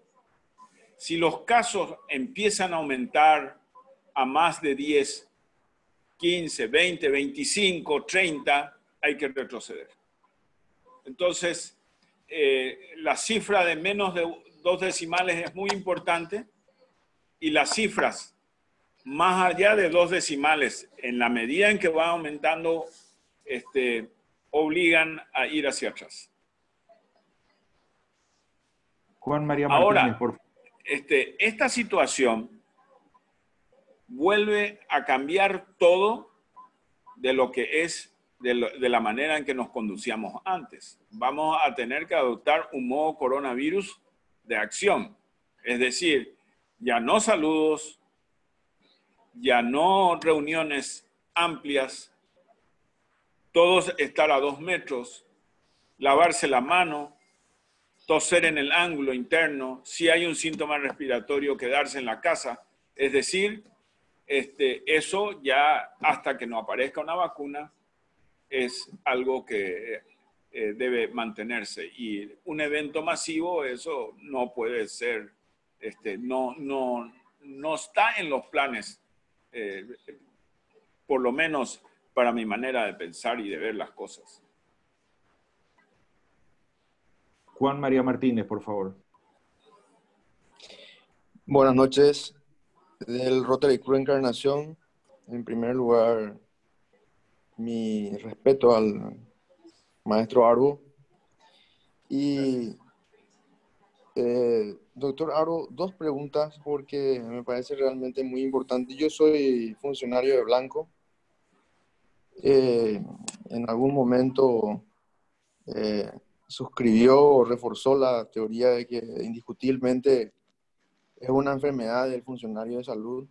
[SPEAKER 8] Si los casos empiezan a aumentar a más de 10, 15, 20, 25, 30, hay que retroceder. Entonces, la cifra de menos de 2 decimales es muy importante, y las cifras más allá de 2 decimales, en la medida en que va aumentando, obligan a ir hacia atrás.
[SPEAKER 3] Juan María Martínez,
[SPEAKER 8] ahora,
[SPEAKER 3] por favor.
[SPEAKER 8] Esta situación vuelve a cambiar todo de lo que es, de la manera en que nos conducíamos antes. Vamos a tener que adoptar un modo coronavirus de acción. Es decir, ya no saludos, ya no reuniones amplias, todos estar a 2 metros, lavarse la mano, toser en el ángulo interno, si hay un síntoma respiratorio, quedarse en la casa. Es decir, eso ya hasta que no aparezca una vacuna es algo que debe mantenerse. Y un evento masivo, eso no puede ser, no está en los planes, por lo menos para mi manera de pensar y de ver las cosas.
[SPEAKER 3] Juan María Martínez, por favor.
[SPEAKER 11] Buenas noches. Del Rotary Club Encarnación, en primer lugar, mi respeto al maestro Arbo. Y, doctor Arbo, 2 preguntas porque me parece realmente muy importante. Yo soy funcionario de Blanco. En algún momento suscribió o reforzó la teoría de que indiscutiblemente es una enfermedad del funcionario de salud.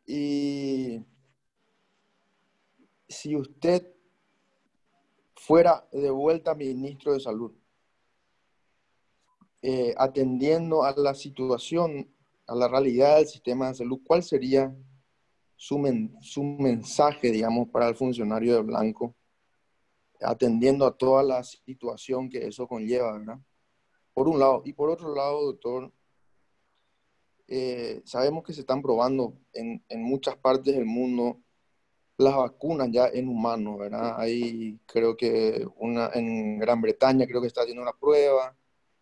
[SPEAKER 11] Y si usted fuera de vuelta ministro de Salud, atendiendo a la situación, a la realidad del sistema de salud, ¿cuál sería su mensaje, digamos, para el funcionario de Blanco, atendiendo a toda la situación que eso conlleva, ¿verdad? Por un lado. Y por otro lado, doctor, sabemos que se están probando en muchas partes del mundo las vacunas ya en humanos, ¿verdad? Hay, creo que en Gran Bretaña creo que está haciendo una prueba,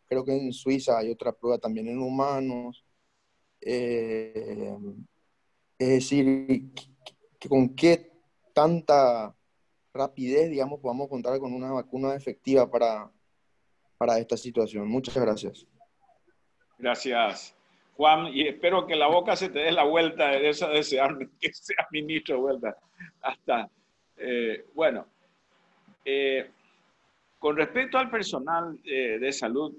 [SPEAKER 11] creo que en Suiza hay otra prueba también en humanos. Es decir, ¿con qué tanta rapidez, digamos, podamos contar con una vacuna efectiva para esta situación? Muchas gracias.
[SPEAKER 8] Gracias. Juan, y espero que la boca se te dé la vuelta de eso, desearme que sea ministro de vuelta. Hasta, bueno, con respecto al personal de salud,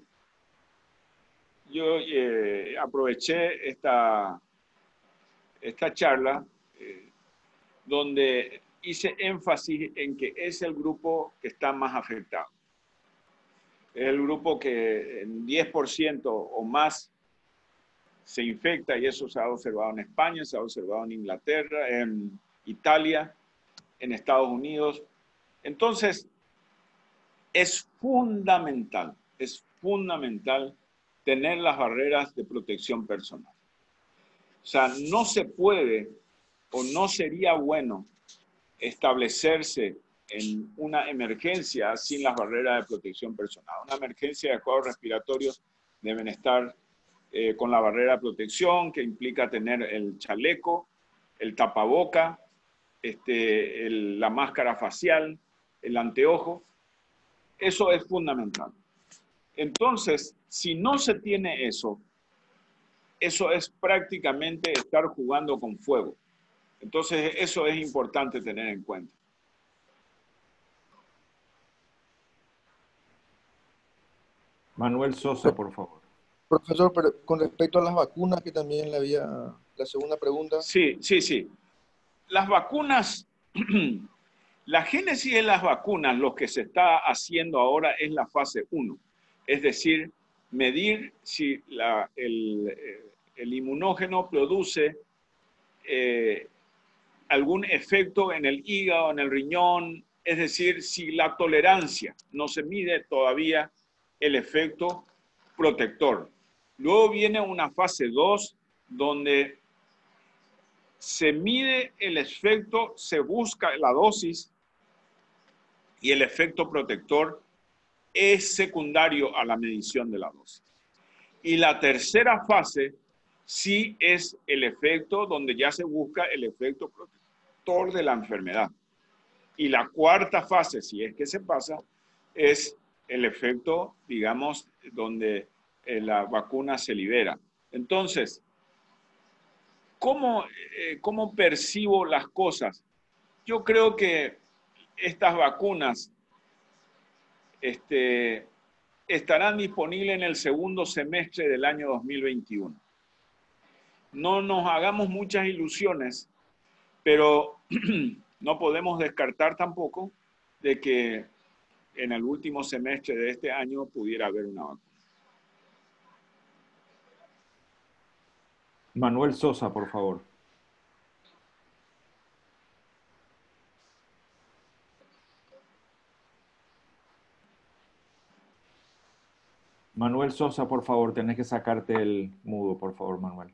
[SPEAKER 8] yo aproveché esta charla donde hice énfasis en que es el grupo que está más afectado. Es el grupo que en 10% o más se infecta, y eso se ha observado en España, se ha observado en Inglaterra, en Italia, en Estados Unidos. Entonces, es fundamental tener las barreras de protección personal. O sea, no se puede o no sería bueno establecerse en una emergencia sin las barreras de protección personal. Una emergencia de cuadros respiratorios deben estar con la barrera de protección, que implica tener el chaleco, el tapaboca, la máscara facial, el anteojo. Eso es fundamental. Entonces, si no se tiene eso es prácticamente estar jugando con fuego. Entonces, eso es importante tener en cuenta.
[SPEAKER 3] Manuel Sosa, por favor.
[SPEAKER 11] Profesor, pero con respecto a las vacunas, que también le había la segunda pregunta.
[SPEAKER 8] Sí. Las vacunas, la génesis de las vacunas, lo que se está haciendo ahora es la fase 1. Es decir, medir si el inmunógeno produce algún efecto en el hígado, en el riñón, es decir, si la tolerancia, no se mide todavía el efecto protector. Luego viene una fase 2 donde se mide el efecto, se busca la dosis y el efecto protector es secundario a la medición de la dosis. Y la tercera fase sí es el efecto donde ya se busca el efecto protector de la enfermedad. Y la cuarta fase, si es que se pasa, es el efecto, digamos, donde la vacuna se libera. Entonces, ¿cómo percibo las cosas? Yo creo que estas vacunas estarán disponibles en el segundo semestre del año 2021. No nos hagamos muchas ilusiones, pero no podemos descartar tampoco de que en el último semestre de este año pudiera haber una vacuna.
[SPEAKER 3] Manuel Sosa, por favor. Manuel Sosa, por favor, tenés que sacarte el mudo, por favor, Manuel.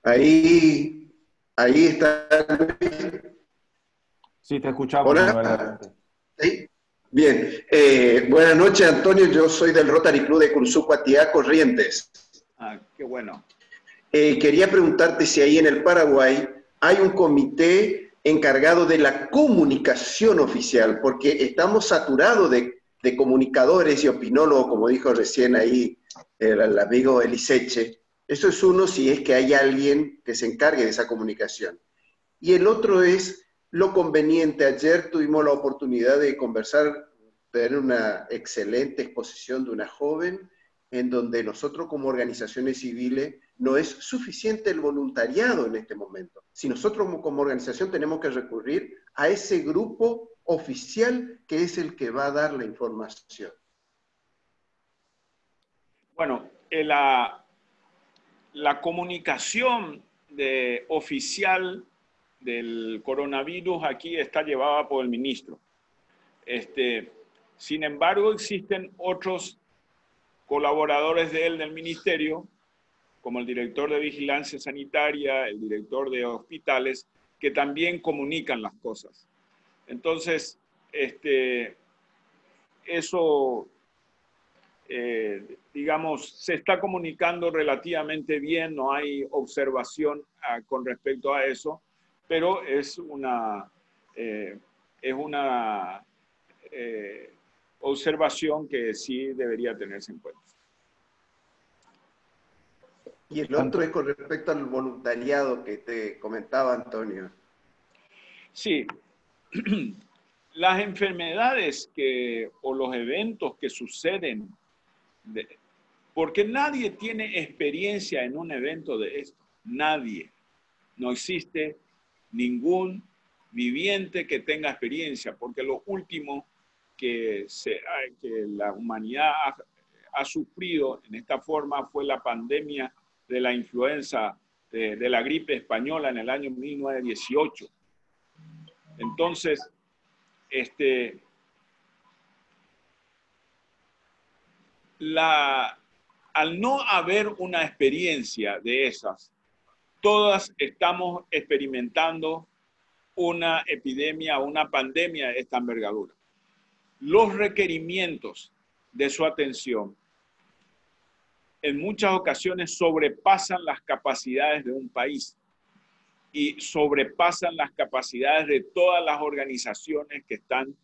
[SPEAKER 12] Ahí está.
[SPEAKER 3] Sí, te escuchamos,
[SPEAKER 12] Hola.
[SPEAKER 3] Manuel.
[SPEAKER 12] ¿Sí? Bien. Buenas noches, Antonio. Yo soy del Rotary Club de Cursucuatiá, Corrientes.
[SPEAKER 8] Ah, qué bueno.
[SPEAKER 12] Quería preguntarte si ahí en el Paraguay hay un comité encargado de la comunicación oficial, porque estamos saturados de comunicadores y opinólogos, como dijo recién ahí el amigo Eliseche. Eso es uno, si es que hay alguien que se encargue de esa comunicación. Y el otro es lo conveniente. Ayer tuvimos la oportunidad de conversar, tener una excelente exposición de una joven, en donde nosotros como organizaciones civiles no es suficiente el voluntariado en este momento. Si nosotros como organización tenemos que recurrir a ese grupo oficial que es el que va a dar la información.
[SPEAKER 8] Bueno, la comunicación oficial del coronavirus aquí está llevada por el ministro. Sin embargo, existen otros colaboradores de él del ministerio, como el director de vigilancia sanitaria, el director de hospitales, que también comunican las cosas. Entonces, eso, digamos, se está comunicando relativamente bien, no hay observación con respecto a eso, pero es una observación que sí debería tenerse en cuenta.
[SPEAKER 12] Y el otro es con respecto al voluntariado que te comentaba Antonio.
[SPEAKER 8] Sí, las enfermedades o los eventos que suceden, porque nadie tiene experiencia en un evento de esto, nadie. No existe ningún viviente que tenga experiencia, porque lo último que la humanidad ha sufrido en esta forma fue la pandemia de la influenza, de la gripe española en el año 1918. Entonces, al no haber una experiencia de esas, todas estamos experimentando una epidemia, una pandemia de esta envergadura. Los requerimientos de su atención en muchas ocasiones sobrepasan las capacidades de un país y sobrepasan las capacidades de todas las organizaciones que están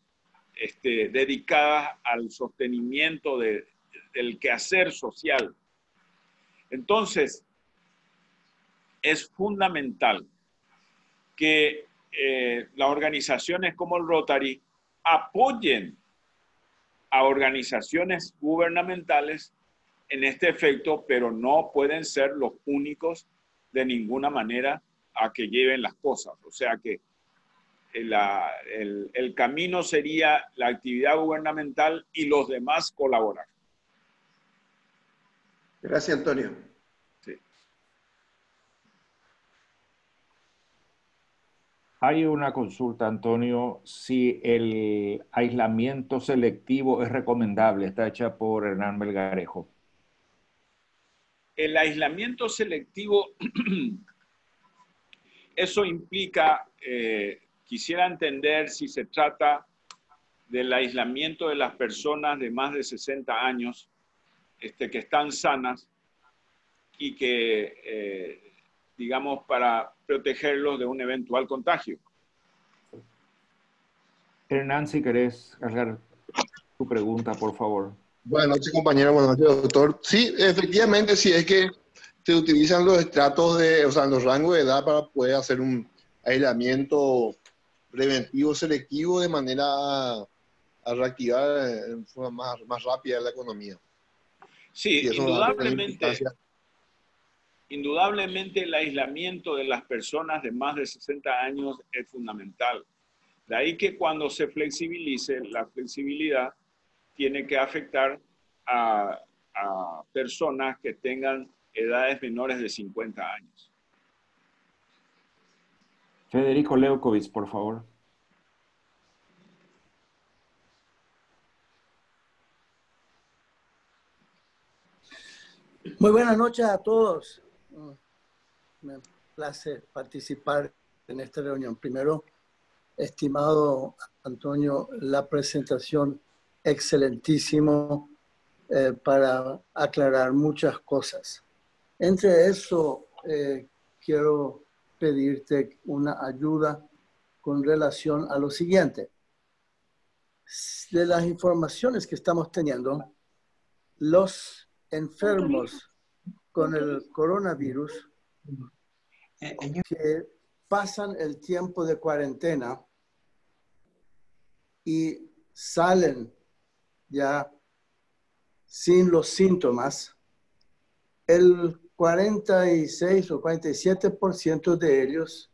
[SPEAKER 8] dedicadas al sostenimiento del quehacer social. Entonces, es fundamental que las organizaciones como el Rotary apoyen a organizaciones gubernamentales en este efecto, pero no pueden ser los únicos de ninguna manera a que lleven las cosas. O sea que el camino sería la actividad gubernamental y los demás colaborar.
[SPEAKER 12] Gracias, Antonio.
[SPEAKER 8] Sí.
[SPEAKER 3] Hay una consulta, Antonio, si el aislamiento selectivo es recomendable. Está hecha por Hernán Melgarejo.
[SPEAKER 8] El aislamiento selectivo, eso implica, quisiera entender si se trata del aislamiento de las personas de más de 60 años que están sanas y que, digamos, para protegerlos de un eventual contagio.
[SPEAKER 3] Hernán, si querés cargar tu pregunta, por favor.
[SPEAKER 11] Buenas noches, compañero. Buenas noches, doctor. Sí, efectivamente, sí es que se utilizan los estratos los rangos de edad para poder hacer un aislamiento preventivo selectivo de manera a reactivar en forma más rápida la economía.
[SPEAKER 8] Sí, indudablemente el aislamiento de las personas de más de 60 años es fundamental. De ahí que cuando se flexibilice, la flexibilidad tiene que afectar a personas que tengan edades menores de 50 años.
[SPEAKER 3] Federico Leukovic, por favor.
[SPEAKER 13] Muy buenas noches a todos. Me place participar en esta reunión. Primero, estimado Antonio, la presentación excelentísimo para aclarar muchas cosas. Entre eso, quiero pedirte una ayuda con relación a lo siguiente. De las informaciones que estamos teniendo, los enfermos con el coronavirus que pasan el tiempo de cuarentena y salen ya sin los síntomas, el 46 o 47% de ellos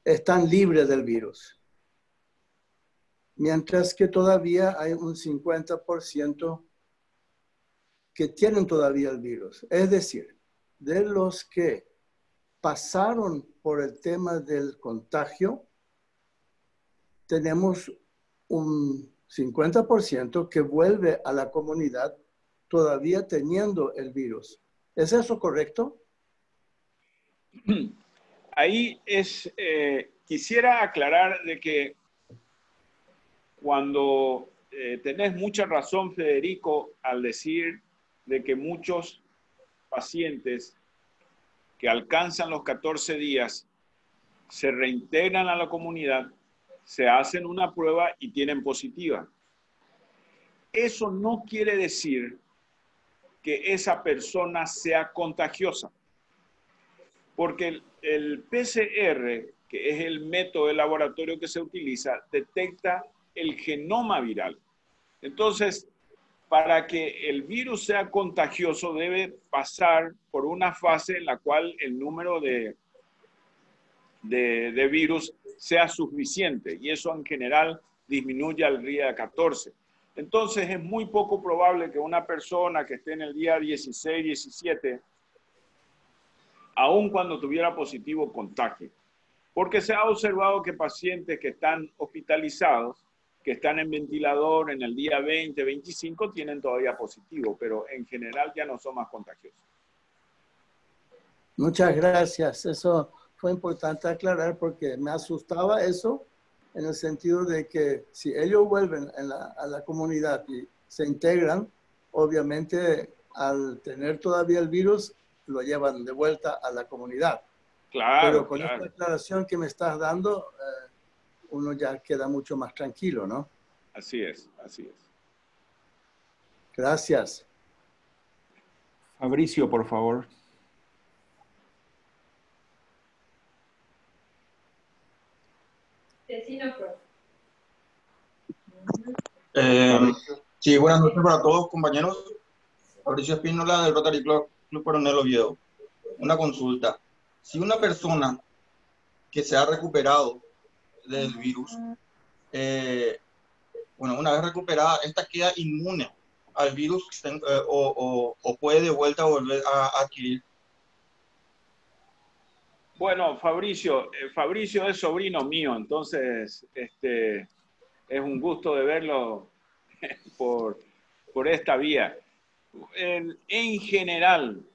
[SPEAKER 13] están libres del virus, mientras que todavía hay un 50% que tienen todavía el virus. Es decir, de los que pasaron por el tema del contagio, tenemos un 50% que vuelve a la comunidad todavía teniendo el virus. ¿Es eso correcto?
[SPEAKER 8] Ahí quisiera aclarar de que cuando tenés mucha razón, Federico, al decir de que muchos pacientes que alcanzan los 14 días se reintegran a la comunidad, se hacen una prueba y tienen positiva. Eso no quiere decir que esa persona sea contagiosa. Porque el PCR, que es el método de laboratorio que se utiliza, detecta el genoma viral. Entonces, para que el virus sea contagioso, debe pasar por una fase en la cual el número de virus sea suficiente, y eso en general disminuye al día 14. Entonces, es muy poco probable que una persona que esté en el día 16, 17, aun cuando tuviera positivo, contagie. Porque se ha observado que pacientes que están hospitalizados, que están en ventilador en el día 20, 25, tienen todavía positivo, pero en general ya no son más contagiosos.
[SPEAKER 13] Muchas gracias. Eso fue importante aclarar porque me asustaba eso en el sentido de que si ellos vuelven a la comunidad y se integran, obviamente al tener todavía el virus, lo llevan de vuelta a la comunidad.
[SPEAKER 8] Claro,
[SPEAKER 13] pero con
[SPEAKER 8] claro.
[SPEAKER 13] esta aclaración que me estás dando, uno ya queda mucho más tranquilo, ¿no?
[SPEAKER 8] Así es, así es.
[SPEAKER 13] Gracias.
[SPEAKER 3] Fabricio, por favor.
[SPEAKER 14] Sí, buenas noches para todos, compañeros. Fabricio Espínola del Rotary Club Coronel Oviedo. Una consulta. Si una persona que se ha recuperado del virus, una vez recuperada, esta queda inmune al virus o puede de vuelta volver a adquirir.
[SPEAKER 8] Bueno, Fabricio es sobrino mío, entonces es un gusto de verlo por esta vía. En general,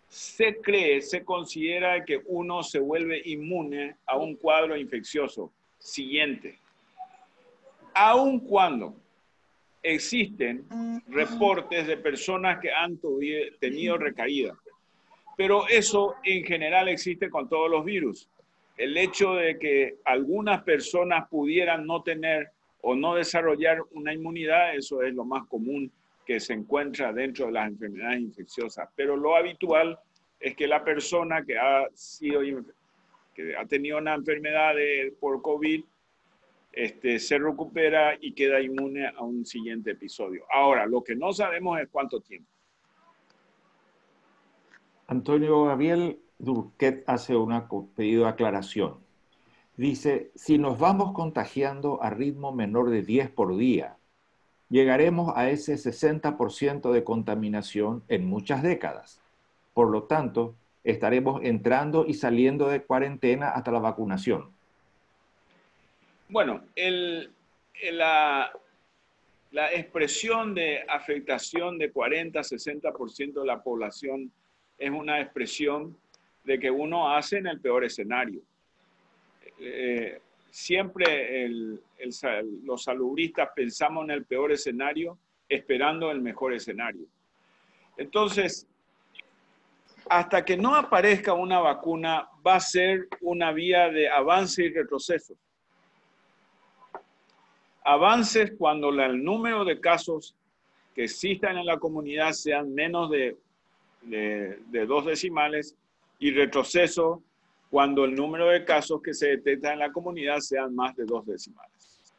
[SPEAKER 8] se considera que uno se vuelve inmune a un cuadro infeccioso siguiente. Aun cuando existen reportes de personas que han tenido recaída. Pero eso en general existe con todos los virus. El hecho de que algunas personas pudieran no tener o no desarrollar una inmunidad, eso es lo más común que se encuentra dentro de las enfermedades infecciosas. Pero lo habitual es que la persona que ha tenido una enfermedad por COVID se recupera y queda inmune a un siguiente episodio. Ahora, lo que no sabemos es cuánto tiempo.
[SPEAKER 3] Antonio Gabriel Durquet hace un pedido de aclaración. Dice, si nos vamos contagiando a ritmo menor de 10 por día, llegaremos a ese 60% de contaminación en muchas décadas. Por lo tanto, estaremos entrando y saliendo de cuarentena hasta la vacunación.
[SPEAKER 8] Bueno, la expresión de afectación de 40-60% de la población es una expresión de que uno hace en el peor escenario. Siempre los salubristas pensamos en el peor escenario esperando el mejor escenario. Entonces, hasta que no aparezca una vacuna, va a ser una vía de avance y retroceso. Avances cuando el número de casos que existan en la comunidad sean menos de 2 decimales, y retroceso cuando el número de casos que se detectan en la comunidad sean más de 2 decimales.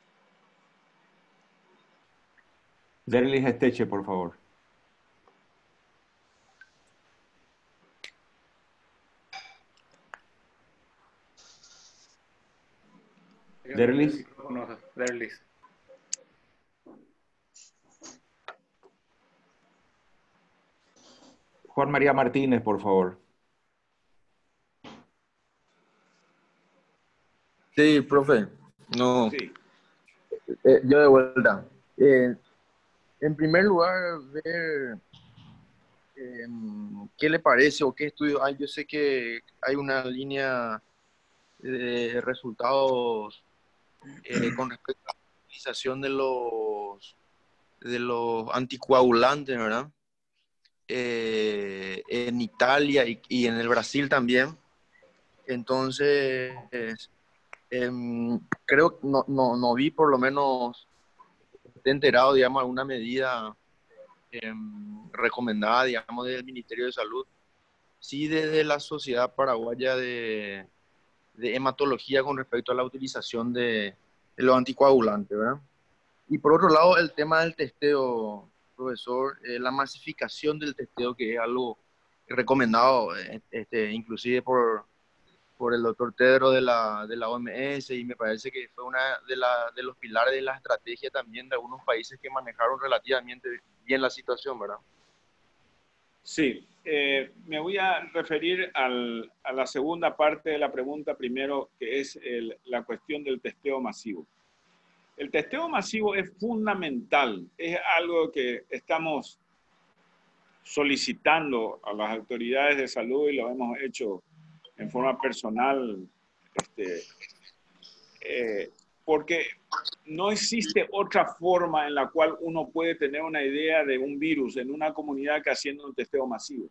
[SPEAKER 3] Derlis Esteche, por favor. Derlis.
[SPEAKER 10] Derlis.
[SPEAKER 3] Juan María Martínez, por favor.
[SPEAKER 11] Sí, profe. No.
[SPEAKER 8] Sí.
[SPEAKER 11] Yo de vuelta. En primer lugar, ver qué le parece o qué estudios hay. Yo sé que hay una línea de resultados con respecto a la utilización de los anticoagulantes, ¿verdad? En Italia y en el Brasil también. Entonces, creo que no vi, por lo menos, esté enterado, digamos, alguna medida recomendada, digamos, del Ministerio de Salud, sí desde la Sociedad Paraguaya de Hematología con respecto a la utilización de los anticoagulantes, ¿verdad? Y por otro lado, el tema del testeo, profesor, la masificación del testeo, que es algo recomendado, inclusive por el doctor Tedros de la OMS, y me parece que fue una de los pilares de la estrategia también de algunos países que manejaron relativamente bien la situación, ¿verdad?
[SPEAKER 8] Sí, me voy a referir a la segunda parte de la pregunta primero, que es la cuestión del testeo masivo. El testeo masivo es fundamental, es algo que estamos solicitando a las autoridades de salud y lo hemos hecho en forma personal, porque no existe otra forma en la cual uno puede tener una idea de un virus en una comunidad que haciendo un testeo masivo.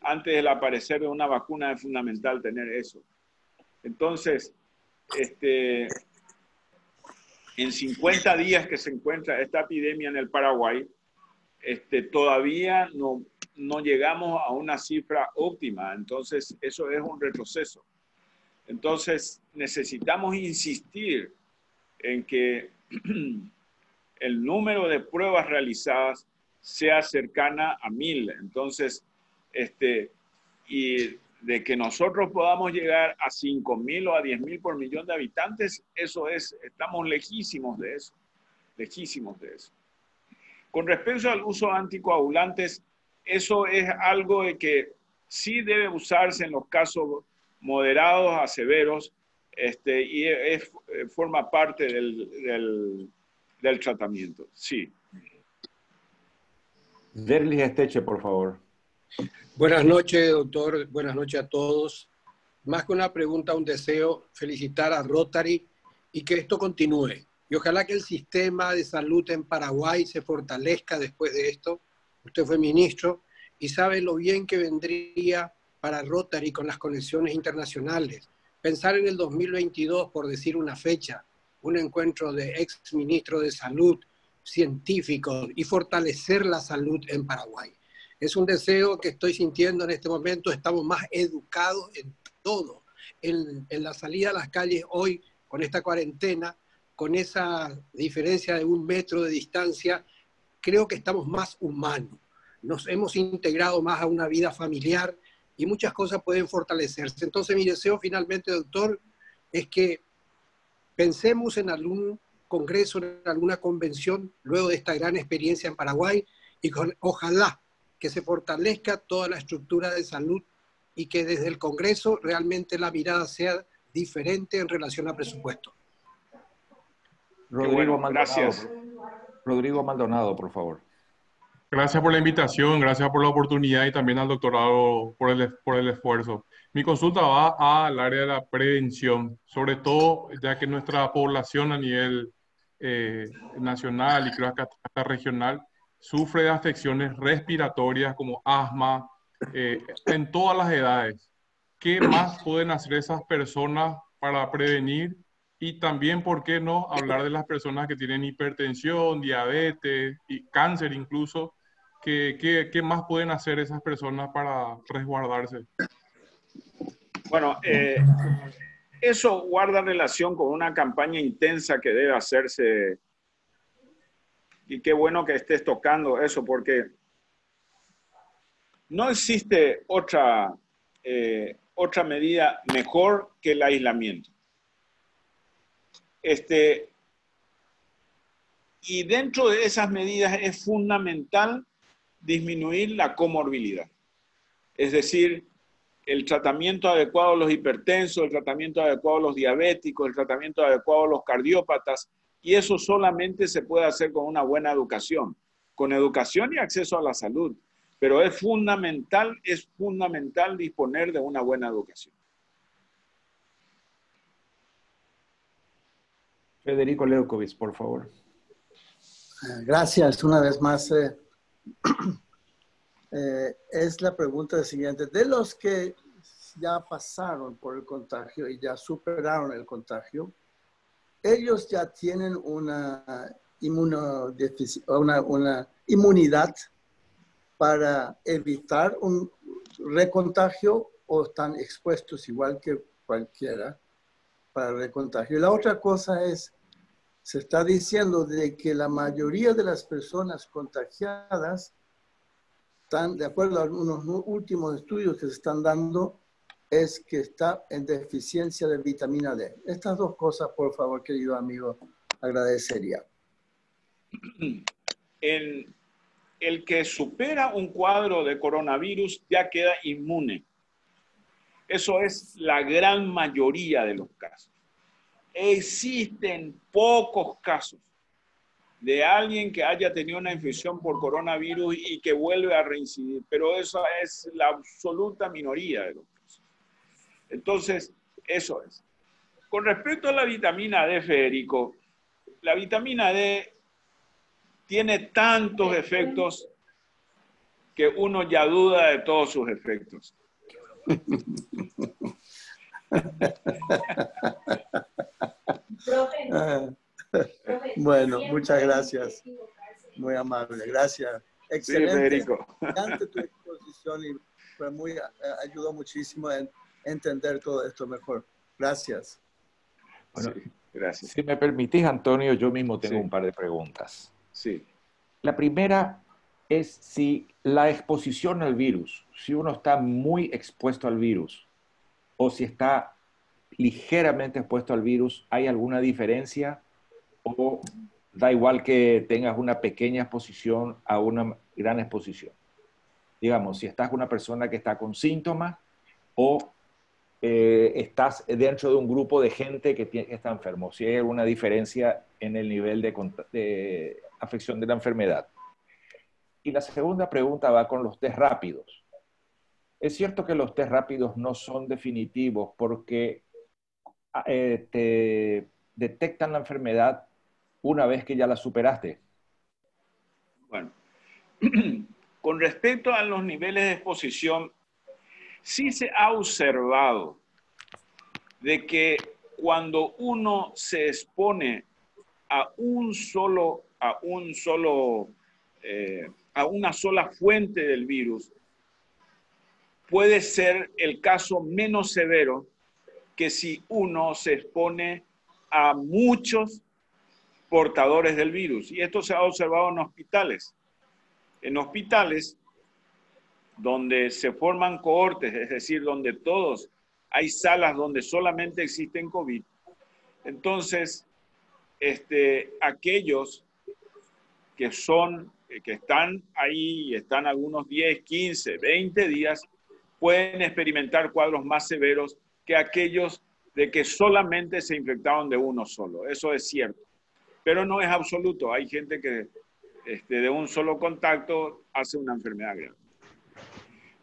[SPEAKER 8] Antes del aparecer de una vacuna es fundamental tener eso. Entonces, en 50 días que se encuentra esta epidemia en el Paraguay, todavía no llegamos a una cifra óptima. Entonces, eso es un retroceso. Entonces, necesitamos insistir en que el número de pruebas realizadas sea cercana a 1000. Entonces, y de que nosotros podamos llegar a 5000 o a 10.000 por millón de habitantes, estamos lejísimos de eso, lejísimos de eso. Con respecto al uso de anticoagulantes, eso es algo de que sí debe usarse en los casos moderados a severos, y forma parte del tratamiento, sí.
[SPEAKER 3] Derlis Esteche, por favor.
[SPEAKER 15] Buenas noches, doctor. Buenas noches a todos. Más que una pregunta, un deseo, felicitar a Rotary y que esto continúe. Y ojalá que el sistema de salud en Paraguay se fortalezca después de esto. Usted fue ministro y sabe lo bien que vendría para Rotary con las conexiones internacionales. Pensar en el 2022, por decir una fecha, un encuentro de ex ministros de salud, científicos, y fortalecer la salud en Paraguay. Es un deseo que estoy sintiendo en este momento. Estamos más educados en todo. En la salida a las calles hoy, con esta cuarentena, con esa diferencia de 1 metro de distancia, creo que estamos más humanos. Nos hemos integrado más a una vida familiar y muchas cosas pueden fortalecerse. Entonces mi deseo finalmente, doctor, es que pensemos en algún congreso, en alguna convención, luego de esta gran experiencia en Paraguay, y ojalá que se fortalezca toda la estructura de salud y que desde el Congreso realmente la mirada sea diferente en relación al presupuesto.
[SPEAKER 3] Rodrigo Maldonado,
[SPEAKER 8] gracias.
[SPEAKER 3] Rodrigo Maldonado, por favor.
[SPEAKER 16] Gracias por la invitación, gracias por la oportunidad y también al doctorado por el esfuerzo. Mi consulta va al área de la prevención, sobre todo ya que nuestra población a nivel nacional y creo que hasta regional sufre de afecciones respiratorias como asma en todas las edades. ¿Qué más pueden hacer esas personas para prevenir? Y también, ¿por qué no hablar de las personas que tienen hipertensión, diabetes y cáncer incluso? ¿Qué más pueden hacer esas personas para resguardarse?
[SPEAKER 8] Bueno, eso guarda relación con una campaña intensa que debe hacerse. Y qué bueno que estés tocando eso, porque no existe otra medida mejor que el aislamiento. Y dentro de esas medidas es fundamental disminuir la comorbilidad. Es decir, el tratamiento adecuado a los hipertensos, el tratamiento adecuado a los diabéticos, el tratamiento adecuado a los cardiópatas, y eso solamente se puede hacer con una buena educación, con educación y acceso a la salud. Pero es fundamental disponer de una buena educación.
[SPEAKER 3] Federico Leukovic, por favor.
[SPEAKER 13] Gracias, una vez más. Es la pregunta siguiente. De los que ya pasaron por el contagio y ya superaron el contagio, ellos ya tienen una inmunidad para evitar un recontagio o están expuestos igual que cualquiera para recontagio? Y la otra cosa es, se está diciendo de que la mayoría de las personas contagiadas están, de acuerdo a unos últimos estudios que se están dando, es que está en deficiencia de vitamina D. Estas dos cosas, por favor, querido amigo, agradecería.
[SPEAKER 8] El que supera un cuadro de coronavirus ya queda inmune. Eso es la gran mayoría de los casos. Existen pocos casos de alguien que haya tenido una infección por coronavirus y que vuelve a reincidir, pero esa es la absoluta minoría de los casos. Entonces, eso es. Con respecto a la vitamina D, Federico, la vitamina D tiene tantos efectos que uno ya duda de todos sus efectos.
[SPEAKER 13] Bueno, muchas gracias. Muy amable. Gracias. Excelente.
[SPEAKER 8] Sí, Federico.
[SPEAKER 13] Excelente tu exposición y fue muy, ayudó muchísimo en entender todo esto mejor. Gracias.
[SPEAKER 3] Bueno,
[SPEAKER 8] sí, gracias.
[SPEAKER 3] Si me permitís, Antonio, yo mismo tengo
[SPEAKER 8] Sí.
[SPEAKER 3] un par de preguntas.
[SPEAKER 8] Sí.
[SPEAKER 3] La primera es si la exposición al virus, si uno está muy expuesto al virus o si está ligeramente expuesto al virus, ¿hay alguna diferencia? ¿O da igual que tengas una pequeña exposición a una gran exposición? Digamos, si estás con una persona que está con síntomas o estás dentro de un grupo de gente que está enfermo, si hay alguna diferencia en el nivel de afección de la enfermedad. Y la segunda pregunta va con los test rápidos. Es cierto que los test rápidos no son definitivos porque te detectan la enfermedad una vez que ya la superaste.
[SPEAKER 8] Bueno, con respecto a los niveles de exposición, sí se ha observado de que cuando uno se expone a una sola fuente del virus, puede ser el caso menos severo que si uno se expone a muchos portadores del virus. Y esto se ha observado en hospitales. En hospitales donde se forman cohortes, es decir, donde todos, hay salas donde solamente existen COVID. Entonces, aquellos que están ahí y están algunos 10, 15, 20 días, pueden experimentar cuadros más severos que aquellos de que solamente se infectaron de uno solo. Eso es cierto. Pero no es absoluto. Hay gente que de un solo contacto hace una enfermedad grave.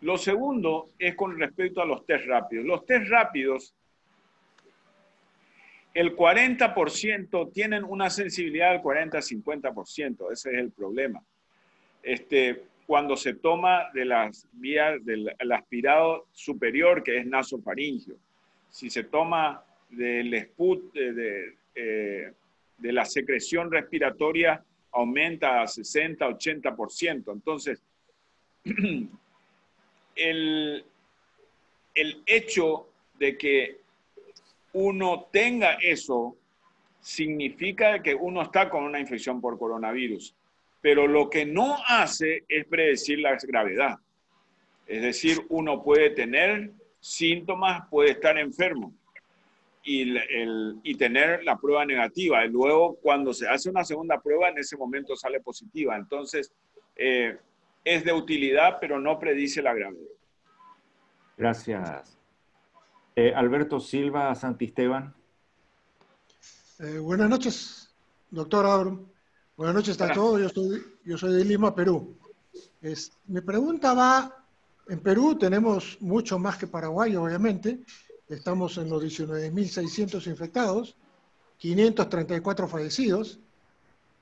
[SPEAKER 8] Lo segundo es con respecto a los test rápidos. Los test rápidos, el 40% tienen una sensibilidad del 40-50%. Ese es el problema. Cuando se toma de las vías del aspirado superior, que es nasofaringio. Si se toma del SPUT, de la secreción respiratoria, aumenta a 60-80%. Entonces, el hecho de que uno tenga eso significa que uno está con una infección por coronavirus. Pero lo que no hace es predecir la gravedad. Es decir, uno puede tener síntomas, puede estar enfermo y tener la prueba negativa. Y luego, cuando se hace una segunda prueba, en ese momento sale positiva. Entonces, es de utilidad, pero no predice la gravedad.
[SPEAKER 3] Gracias. Alberto Silva Santisteban.
[SPEAKER 17] Buenas noches, doctor Abram. Buenas noches a todos. Yo soy de Lima, Perú. Mi pregunta va, en Perú tenemos mucho más que Paraguay, obviamente. Estamos en los 19.600 infectados, 534 fallecidos,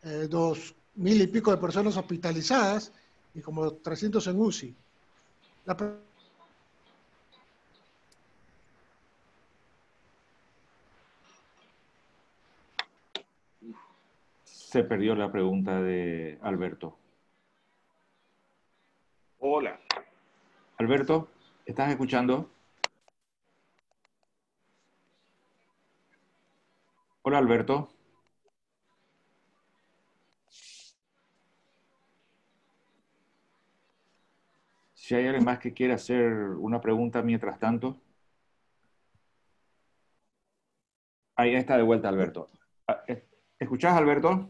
[SPEAKER 17] 2.000 y pico de personas hospitalizadas y como 300 en UCI.
[SPEAKER 3] Se perdió la pregunta de Alberto.
[SPEAKER 8] Hola.
[SPEAKER 3] Alberto, ¿estás escuchando? Hola, Alberto. Si hay alguien más que quiera hacer una pregunta mientras tanto. Ahí está de vuelta, Alberto. ¿Escuchás, Alberto?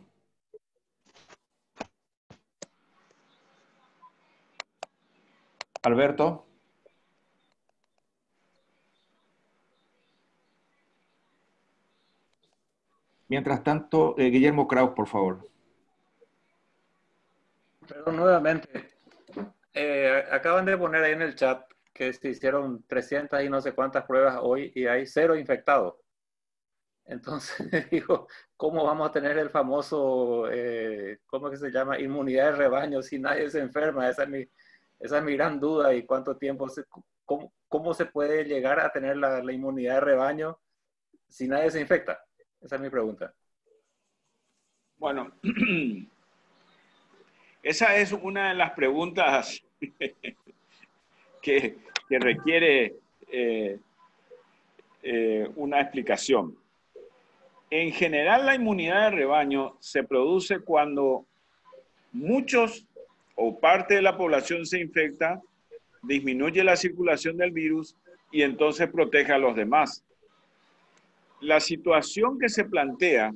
[SPEAKER 3] Alberto. Mientras tanto, Guillermo Kraus, por favor.
[SPEAKER 10] Perdón, nuevamente. Acaban de poner ahí en el chat que se hicieron 300 y no sé cuántas pruebas hoy y hay 0 infectados. Entonces, digo, ¿cómo vamos a tener el famoso, cómo es que se llama, inmunidad de rebaño si nadie se enferma? Esa es mi gran duda. ¿Y cuánto tiempo, cómo se puede llegar a tener la inmunidad de rebaño si nadie se infecta? Esa es mi pregunta.
[SPEAKER 8] Bueno, esa es una de las preguntas que requiere una explicación. En general, la inmunidad de rebaño se produce cuando muchos o parte de la población se infecta, disminuye la circulación del virus y entonces protege a los demás. La situación que se plantea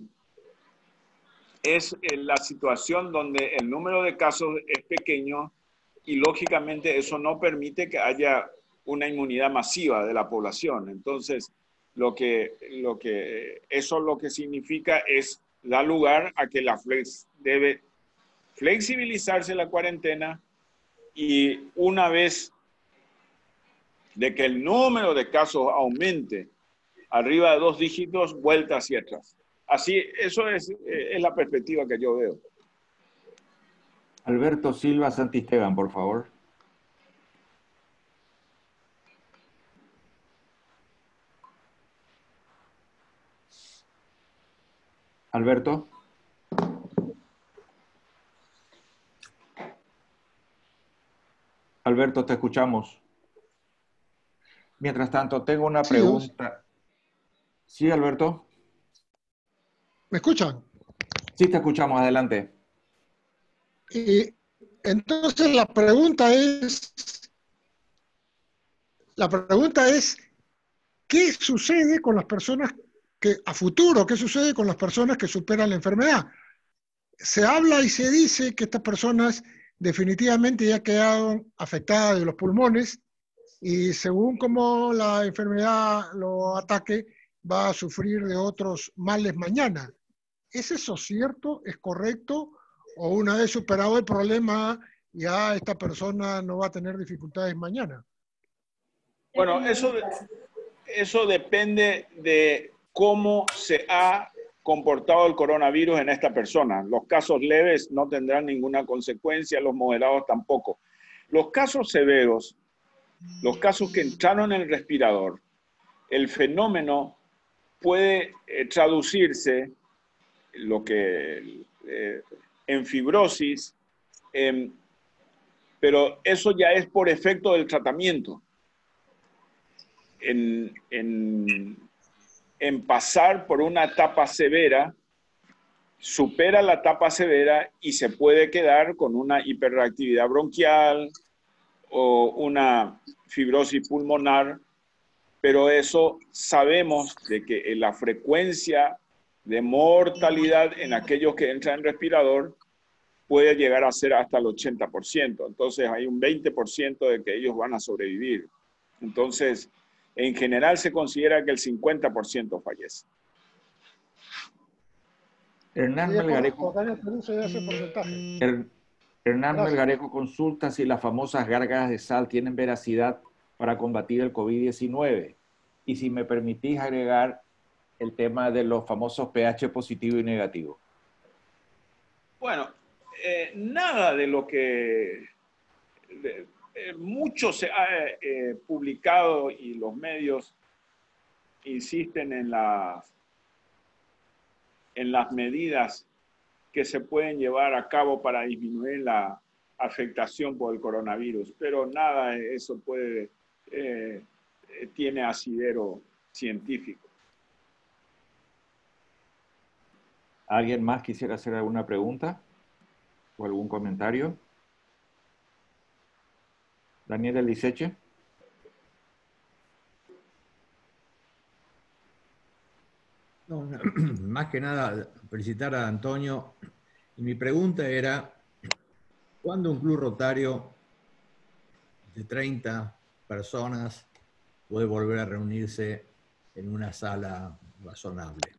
[SPEAKER 8] es la situación donde el número de casos es pequeño y lógicamente eso no permite que haya una inmunidad masiva de la población. Entonces, eso lo que significa es dar lugar a que debe flexibilizarse la cuarentena y una vez de que el número de casos aumente arriba de 2 dígitos, vuelta hacia atrás. Así, eso es la perspectiva que yo veo.
[SPEAKER 3] Alberto Silva Santisteban, por favor. Alberto. Alberto, te escuchamos. Mientras tanto, tengo una pregunta. ¿Sí, Alberto?
[SPEAKER 17] ¿Me escuchan?
[SPEAKER 3] Sí, te escuchamos. Adelante.
[SPEAKER 17] Y entonces la pregunta es, ¿qué sucede con las personas que a futuro, qué sucede con las personas que superan la enfermedad? Se habla y se dice que estas personas definitivamente ya quedaron afectadas de los pulmones y según cómo la enfermedad lo ataque, va a sufrir de otros males mañana. ¿Es eso cierto? ¿Es correcto? ¿O una vez superado el problema, ya esta persona no va a tener dificultades mañana?
[SPEAKER 8] Bueno, eso depende de cómo se ha comportado el coronavirus en esta persona. Los casos leves no tendrán ninguna consecuencia, los moderados tampoco. Los casos severos, los casos que entraron en el respirador, el fenómeno puede traducirse en fibrosis, pero eso ya es por efecto del tratamiento. En pasar por una etapa severa, supera la etapa severa y se puede quedar con una hiperreactividad bronquial o una fibrosis pulmonar, pero eso sabemos de que la frecuencia de mortalidad en aquellos que entran en respirador puede llegar a ser hasta el 80%. Entonces hay un 20% de que ellos van a sobrevivir. Entonces, en general se considera que el 50% fallece.
[SPEAKER 3] Hernán Melgarejo consulta si las famosas gárgaras de sal tienen veracidad para combatir el COVID-19. Y si me permitís agregar el tema de los famosos pH positivo y negativo.
[SPEAKER 8] Bueno, nada de lo que mucho se ha publicado y los medios insisten en las medidas que se pueden llevar a cabo para disminuir afectación por el coronavirus, pero nada de eso tiene asidero científico.
[SPEAKER 3] ¿Alguien más quisiera hacer alguna pregunta o algún comentario? Daniela Liceche.
[SPEAKER 5] No, más que nada, felicitar a Antonio. Y mi pregunta era, ¿cuándo un club rotario de 30 personas puede volver a reunirse en una sala razonable?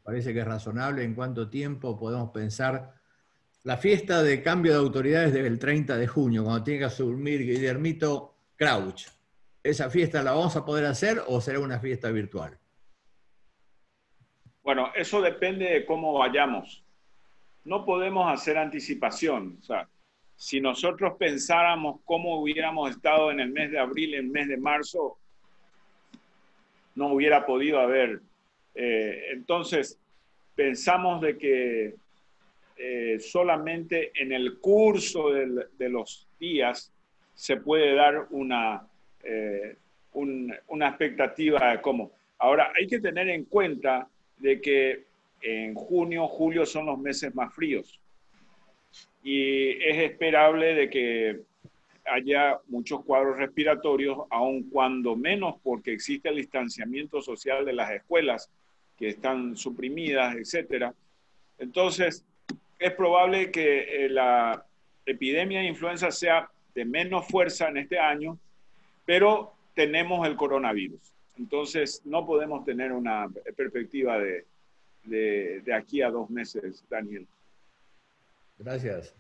[SPEAKER 5] Parece que es razonable. ¿En cuánto tiempo podemos pensar la fiesta de cambio de autoridades del 30 de junio, cuando tiene que asumir Guillermito Crouch? ¿Esa fiesta la vamos a poder hacer o será una fiesta virtual?
[SPEAKER 8] Bueno, eso depende de cómo vayamos. No podemos hacer anticipación. O sea, si nosotros pensáramos cómo hubiéramos estado en el mes de abril, en el mes de marzo, no hubiera podido haber. Entonces, pensamos de que solamente en el curso de los días se puede dar una expectativa de cómo. Ahora, hay que tener en cuenta de que en junio, julio son los meses más fríos y es esperable de que haya muchos cuadros respiratorios, aun cuando menos porque existe el distanciamiento social de las escuelas que están suprimidas, etcétera. Entonces, es probable que la epidemia de influenza sea de menos fuerza en este año, pero tenemos el coronavirus. Entonces, no podemos tener una perspectiva de aquí a 2 meses, Daniel.
[SPEAKER 5] Gracias.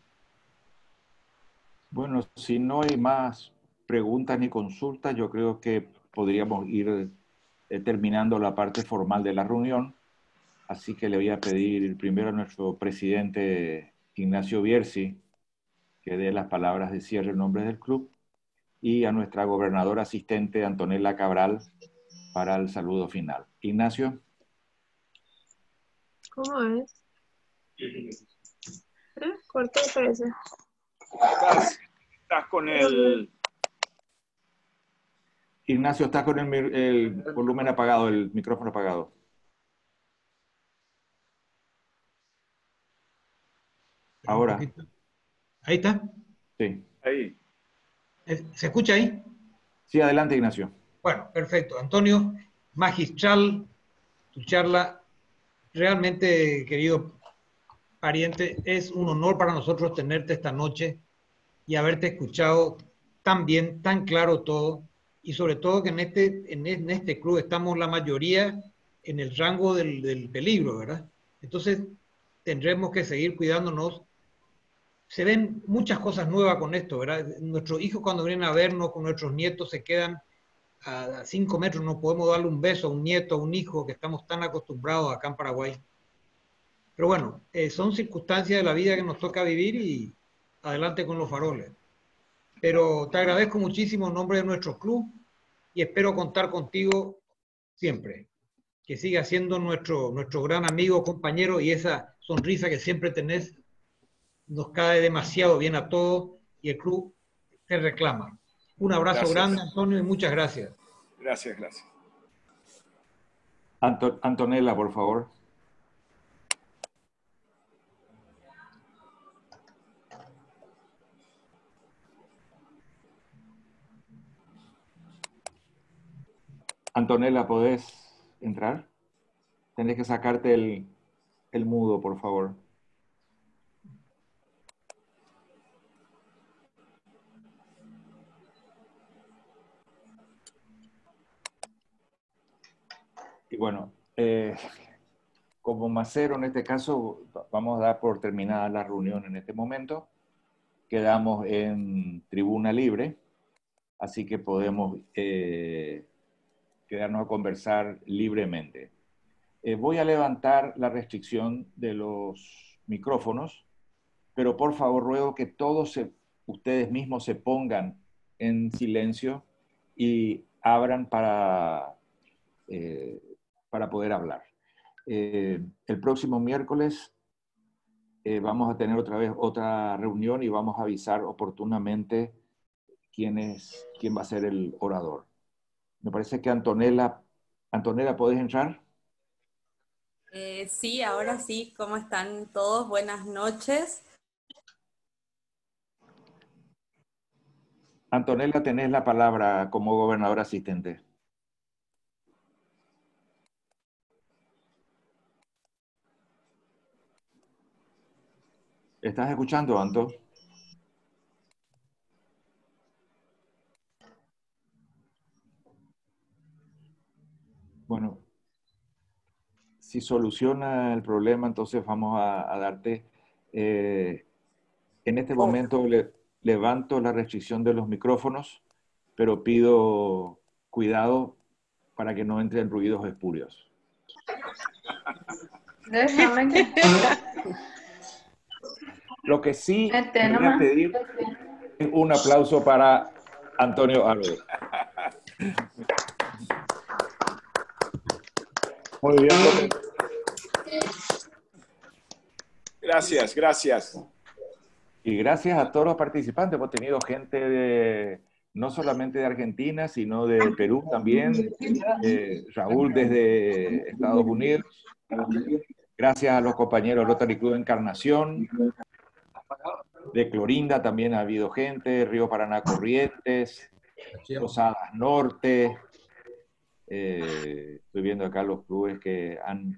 [SPEAKER 3] Bueno, si no hay más preguntas ni consultas, yo creo que podríamos ir terminando la parte formal de la reunión. Así que le voy a pedir primero a nuestro presidente Ignacio Bierzi que dé las palabras de cierre en nombre del club y a nuestra gobernadora asistente Antonella Cabral para el saludo final. Ignacio.
[SPEAKER 18] ¿Cómo es? ¿Por qué parece?
[SPEAKER 8] Estás con el...
[SPEAKER 3] Ignacio, estás con el volumen apagado, el micrófono apagado. Ahora.
[SPEAKER 1] Ahí está.
[SPEAKER 3] Sí.
[SPEAKER 8] Ahí.
[SPEAKER 1] ¿Se escucha ahí?
[SPEAKER 3] Sí, adelante, Ignacio.
[SPEAKER 1] Bueno, perfecto. Antonio, magistral tu charla. Realmente, querido pariente, es un honor para nosotros tenerte esta noche y haberte escuchado tan bien, tan claro todo. Y sobre todo que en este club estamos la mayoría en el rango del peligro, ¿verdad? Entonces, tendremos que seguir cuidándonos. Se ven muchas cosas nuevas con esto, ¿verdad? Nuestros hijos cuando vienen a vernos con nuestros nietos se quedan a 5 metros, no podemos darle un beso a un nieto, a un hijo, que estamos tan acostumbrados acá en Paraguay. Pero bueno, son circunstancias de la vida que nos toca vivir y adelante con los faroles. Pero te agradezco muchísimo en nombre de nuestro club y espero contar contigo siempre. Que sigas siendo nuestro gran amigo, compañero, y esa sonrisa que siempre tenés nos cae demasiado bien a todos y el club te reclama. Un abrazo grande, Antonio, y muchas gracias.
[SPEAKER 8] Gracias, gracias.
[SPEAKER 3] Antonella, por favor. Antonella, ¿podés entrar? Tenés que sacarte el mudo, por favor. Y bueno, como macero en este caso, vamos a dar por terminada la reunión en este momento. Quedamos en tribuna libre, así que podemos quedarnos a conversar libremente. Voy a levantar la restricción de los micrófonos, pero por favor ruego que todos ustedes mismos se pongan en silencio y abran para poder hablar. El próximo miércoles vamos a tener otra vez otra reunión y vamos a avisar oportunamente quién va a ser el orador. Me parece que Antonella, ¿podés entrar?
[SPEAKER 19] Sí, ahora sí. ¿Cómo están todos? Buenas noches.
[SPEAKER 3] Antonella, tenés la palabra como gobernadora asistente. ¿Estás escuchando, Anto? Bueno, si soluciona el problema, entonces vamos a darte... en este momento levanto la restricción de los micrófonos, pero pido cuidado para que no entren ruidos espurios.
[SPEAKER 20] Déjame que...
[SPEAKER 3] Lo que sí voy a pedir es un aplauso para Antonio Álvarez.
[SPEAKER 8] Muy bien. Gracias, gracias.
[SPEAKER 3] Y gracias a todos los participantes. Hemos tenido gente no solamente de Argentina, sino de Perú también. Raúl desde Estados Unidos. Gracias a los compañeros Rotary Club Encarnación. De Clorinda también ha habido gente. Río Paraná Corrientes. Posadas Norte. Estoy viendo acá los clubes que han...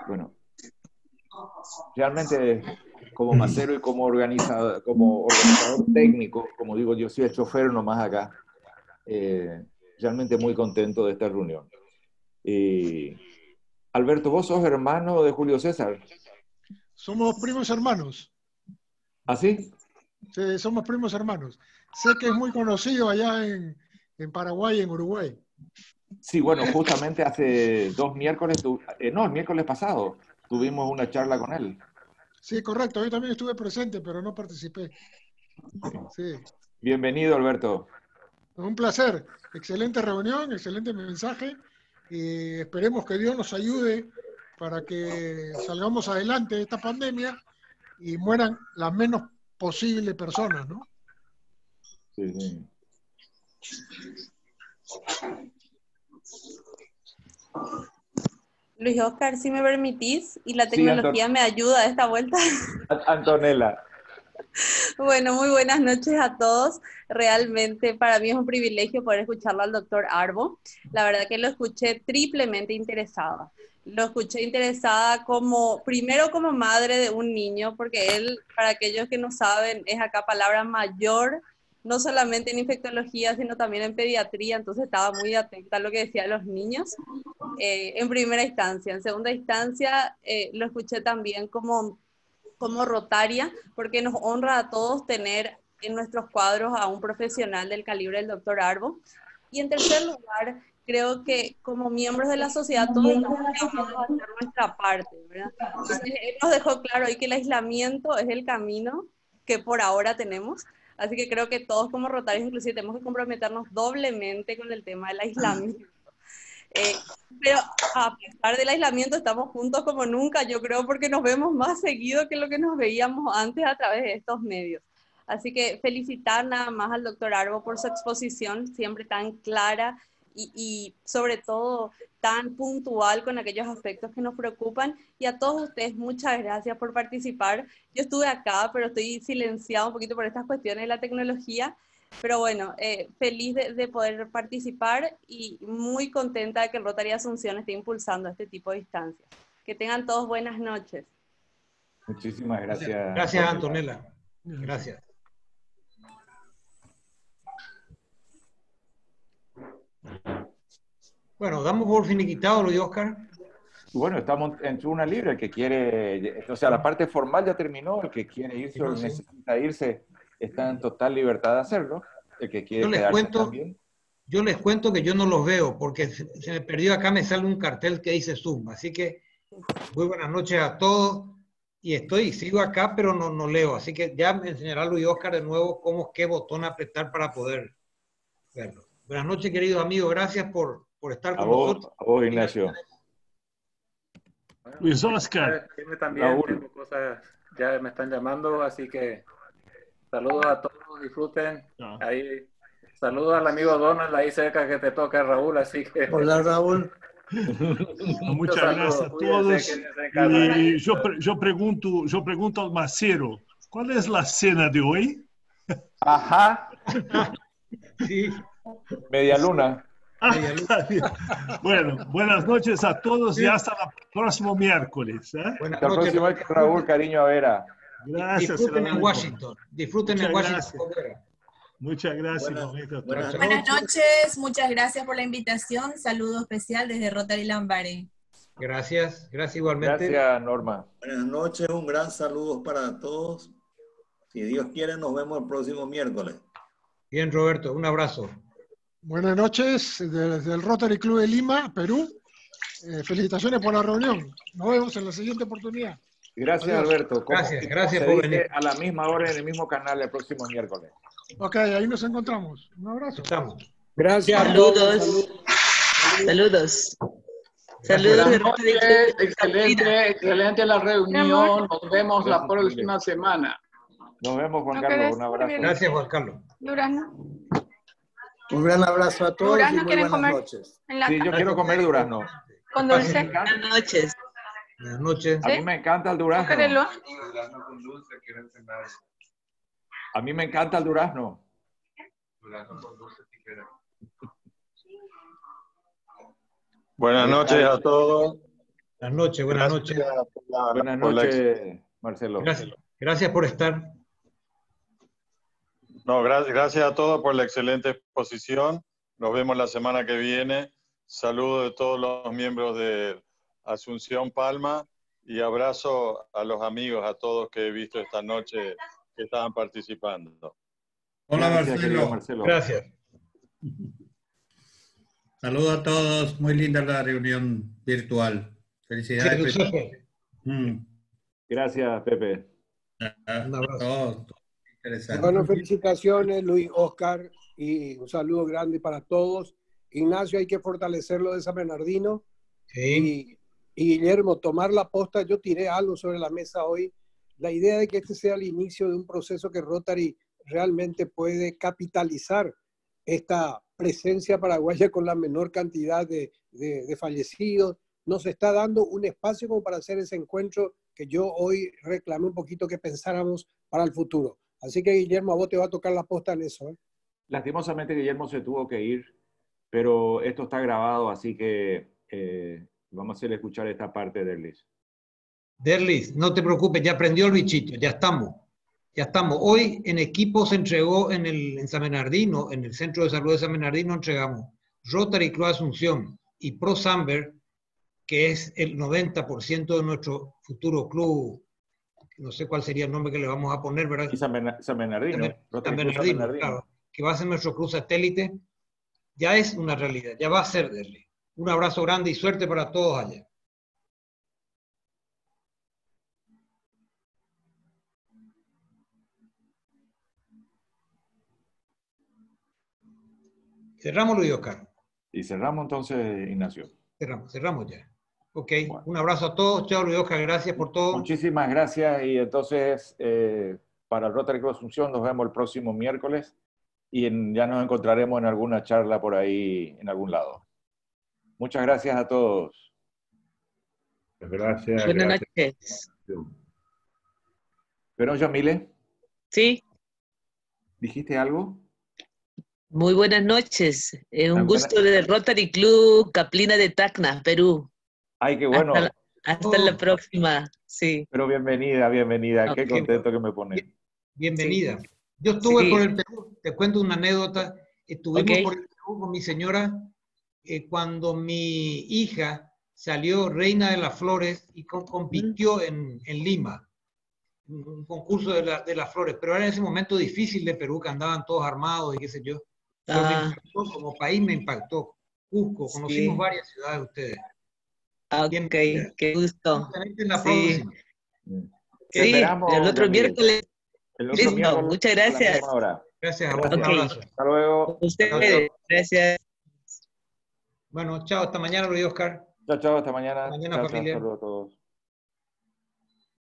[SPEAKER 3] Bueno, realmente como macero y como organizador técnico, como digo, yo soy el chofer nomás acá, realmente muy contento de esta reunión. Alberto, ¿vos sos hermano de Julio César?
[SPEAKER 17] Somos primos hermanos.
[SPEAKER 3] ¿Ah, sí?
[SPEAKER 17] Sí, somos primos hermanos. Sé que es muy conocido allá en Paraguay, en Uruguay.
[SPEAKER 3] Sí, bueno, justamente hace 2 miércoles, el miércoles pasado, tuvimos una charla con él.
[SPEAKER 17] Sí, correcto. Yo también estuve presente, pero no participé. Sí.
[SPEAKER 3] Bienvenido, Alberto.
[SPEAKER 17] Un placer. Excelente reunión, excelente mensaje. Y esperemos que Dios nos ayude para que salgamos adelante de esta pandemia y mueran las menos posibles personas, ¿no?
[SPEAKER 3] Sí, sí.
[SPEAKER 19] Luis Oscar, si me permitís, y la tecnología me ayuda a esta vuelta.
[SPEAKER 3] Antonella.
[SPEAKER 19] Bueno, muy buenas noches a todos. Realmente para mí es un privilegio poder escucharlo al doctor Arbo. La verdad que lo escuché triplemente interesada. Lo escuché interesada primero como madre de un niño, porque él, para aquellos que no saben, es acá palabra mayor, no solamente en infectología, sino también en pediatría, entonces estaba muy atenta a lo que decían los niños. En primera instancia. En segunda instancia, lo escuché también como rotaria, porque nos honra a todos tener en nuestros cuadros a un profesional del calibre del doctor Arbo. Y en tercer lugar, creo que como miembros de la sociedad todos estamos llamados a hacer nuestra parte, ¿verdad? Entonces, él nos dejó claro ahí que el aislamiento es el camino que por ahora tenemos. Así que creo que todos como rotarios inclusive tenemos que comprometernos doblemente con el tema del aislamiento. Pero a pesar del aislamiento estamos juntos como nunca, yo creo, porque nos vemos más seguido que lo que nos veíamos antes a través de estos medios. Así que felicitar nada más al doctor Arbo por su exposición, siempre tan clara y sobre todo tan puntual con aquellos aspectos que nos preocupan. Y a todos ustedes, muchas gracias por participar. Yo estuve acá, pero estoy silenciado un poquito por estas cuestiones de la tecnología. Pero bueno, feliz de poder participar y muy contenta de que el Rotary Asunción esté impulsando este tipo de instancias. Que tengan todos buenas noches.
[SPEAKER 3] Muchísimas gracias.
[SPEAKER 1] Gracias, Antonella. Gracias. Bueno, damos por finiquitado, Luis Oscar.
[SPEAKER 3] Bueno, estamos en tribuna libre. El que quiere, o sea, la parte formal ya terminó. El que quiere irse o necesita irse está en total libertad de hacerlo. El que quiere quedarse también.
[SPEAKER 1] Yo les cuento que yo no los veo porque se me perdió acá, me sale un cartel que dice Zoom. Así que muy buenas noches a todos. Y sigo acá, pero no leo. Así que ya me enseñará Luis Oscar de nuevo qué botón apretar para poder verlo. Buenas noches, queridos amigos. Gracias por estar con nosotros.
[SPEAKER 3] A vos, Ignacio.
[SPEAKER 20] Luis Oscar.
[SPEAKER 10] También tengo cosas, ya me están llamando, así que saludos a todos, disfruten. Ahí, saludos al amigo Donald ahí cerca que te toca, Raúl, así que...
[SPEAKER 13] Hola, Raúl.
[SPEAKER 20] Muchas gracias a todos. Y yo pregunto al macero, ¿cuál es la cena de hoy?
[SPEAKER 3] Ajá.
[SPEAKER 1] Sí.
[SPEAKER 3] Media luna.
[SPEAKER 20] Bueno, buenas noches a todos y hasta el próximo miércoles.
[SPEAKER 3] Hasta el próximo, Raúl, cariño a Vera.
[SPEAKER 20] Gracias.
[SPEAKER 1] Disfruten en Washington. Disfruten en Washington.
[SPEAKER 20] Muchas gracias.
[SPEAKER 21] Buenas noches, muchas gracias por la invitación. Saludo especial desde Rotary Lambare.
[SPEAKER 1] Gracias, gracias igualmente.
[SPEAKER 3] Gracias, Norma.
[SPEAKER 22] Buenas noches, un gran saludo para todos. Si Dios quiere, nos vemos el próximo miércoles.
[SPEAKER 1] Bien, Roberto, un abrazo.
[SPEAKER 17] Buenas noches desde el Rotary Club de Lima, Perú. Felicitaciones por la reunión. Nos vemos en la siguiente oportunidad.
[SPEAKER 3] Gracias,
[SPEAKER 17] Adiós.
[SPEAKER 3] Alberto.
[SPEAKER 1] Gracias por venir.
[SPEAKER 3] A la misma hora en el mismo canal el próximo miércoles.
[SPEAKER 17] Ok, ahí nos encontramos. Un abrazo.
[SPEAKER 1] Estamos.
[SPEAKER 13] Gracias.
[SPEAKER 23] Saludos. Saludos. Saludos de Rotary Club.
[SPEAKER 4] Excelente la reunión. Nos vemos la próxima semana.
[SPEAKER 3] Nos vemos, Juan Carlos. Un abrazo.
[SPEAKER 1] Gracias, Juan Carlos.
[SPEAKER 18] Durazno.
[SPEAKER 13] Un gran abrazo a todos y muy buenas noches.
[SPEAKER 3] Sí, yo quiero comer durazno.
[SPEAKER 18] Con dulce.
[SPEAKER 23] Buenas noches.
[SPEAKER 1] Buenas noches.
[SPEAKER 3] A mí me encanta el durazno. A mí me encanta el durazno.
[SPEAKER 2] Buenas noches a todos.
[SPEAKER 1] Buenas noches, buenas noches.
[SPEAKER 3] Buenas noches, Marcelo.
[SPEAKER 1] Gracias por estar.
[SPEAKER 2] No, gracias a todos por la excelente exposición. Nos vemos la semana que viene. Saludos de todos los miembros de Asunción Palma y abrazo a los amigos, a todos que he visto esta noche que estaban participando.
[SPEAKER 5] Hola,
[SPEAKER 3] Marcelo.
[SPEAKER 1] Gracias.
[SPEAKER 5] Saludos a todos. Muy linda la reunión virtual. Felicidades.
[SPEAKER 1] Sí,
[SPEAKER 3] gracias, Pepe.
[SPEAKER 1] Un abrazo.
[SPEAKER 15] Bueno, felicitaciones, Luis, Oscar, y un saludo grande para todos. Ignacio, hay que fortalecerlo de San Bernardino.
[SPEAKER 1] Sí.
[SPEAKER 15] Y Guillermo, tomar la posta. Yo tiré algo sobre la mesa hoy. La idea de que este sea el inicio de un proceso que Rotary realmente puede capitalizar esta presencia paraguaya con la menor cantidad de fallecidos. Nos está dando un espacio como para hacer ese encuentro que yo hoy reclamé un poquito que pensáramos para el futuro. Así que, Guillermo, a vos te va a tocar la posta en eso.
[SPEAKER 3] Lastimosamente, Guillermo se tuvo que ir, pero esto está grabado, así que vamos a hacerle escuchar esta parte de Derlis.
[SPEAKER 1] Derlis, no te preocupes, ya prendió el bichito, ya estamos. Ya estamos. Hoy en equipo se entregó en San Bernardino, en el Centro de Salud de San Bernardino, entregamos Rotary Club Asunción y Pro Samber, que es el 90% de nuestro futuro club. No sé cuál sería el nombre que le vamos a poner, ¿verdad?
[SPEAKER 3] Y San Bernardino.
[SPEAKER 1] San Bernardino, claro, que va a ser nuestro club satélite. Ya es una realidad, ya va a ser, Derlis. Un abrazo grande y suerte para todos allá. Cerramos, Luis Oscar.
[SPEAKER 3] Y cerramos entonces, Ignacio.
[SPEAKER 1] Cerramos ya. Ok, bueno. Un abrazo a todos. Chao, Luis Oscar, gracias por todo.
[SPEAKER 3] Muchísimas gracias. Y entonces, para el Rotary Club Asunción nos vemos el próximo miércoles y ya nos encontraremos en alguna charla por ahí, en algún lado. Muchas gracias a todos.
[SPEAKER 22] Gracias.
[SPEAKER 23] Buenas noches.
[SPEAKER 3] ¿Pero, Yamile?
[SPEAKER 23] Sí.
[SPEAKER 3] ¿Dijiste algo?
[SPEAKER 23] Muy buenas noches. Un gusto del Rotary Club Caplina de Tacna, Perú.
[SPEAKER 3] Ay, qué bueno.
[SPEAKER 23] Hasta la próxima, sí.
[SPEAKER 3] Pero bienvenida.
[SPEAKER 23] Okay.
[SPEAKER 3] Qué contento que me pone.
[SPEAKER 1] Bienvenida. Sí. Yo estuve por el Perú, te cuento una anécdota. Estuvimos por el Perú con mi señora cuando mi hija salió reina de las flores y compitió en Lima. Un concurso de las flores, pero era en ese momento difícil de Perú, que andaban todos armados y qué sé yo. Pero me impactó, como país me impactó. Cusco, conocimos varias ciudades de ustedes.
[SPEAKER 23] Ok, qué gusto.
[SPEAKER 1] En la próxima.
[SPEAKER 23] Sí, el otro miércoles. Listo, muchas gracias.
[SPEAKER 1] Gracias a vos.
[SPEAKER 23] Okay.
[SPEAKER 1] Un abrazo.
[SPEAKER 3] Hasta luego.
[SPEAKER 23] Ustedes, gracias.
[SPEAKER 1] Bueno, chao, hasta mañana, Luis Oscar.
[SPEAKER 3] Chao, chao, hasta mañana.
[SPEAKER 1] Mañana,
[SPEAKER 3] Chao, chao,
[SPEAKER 1] familia.
[SPEAKER 3] saludos a todos.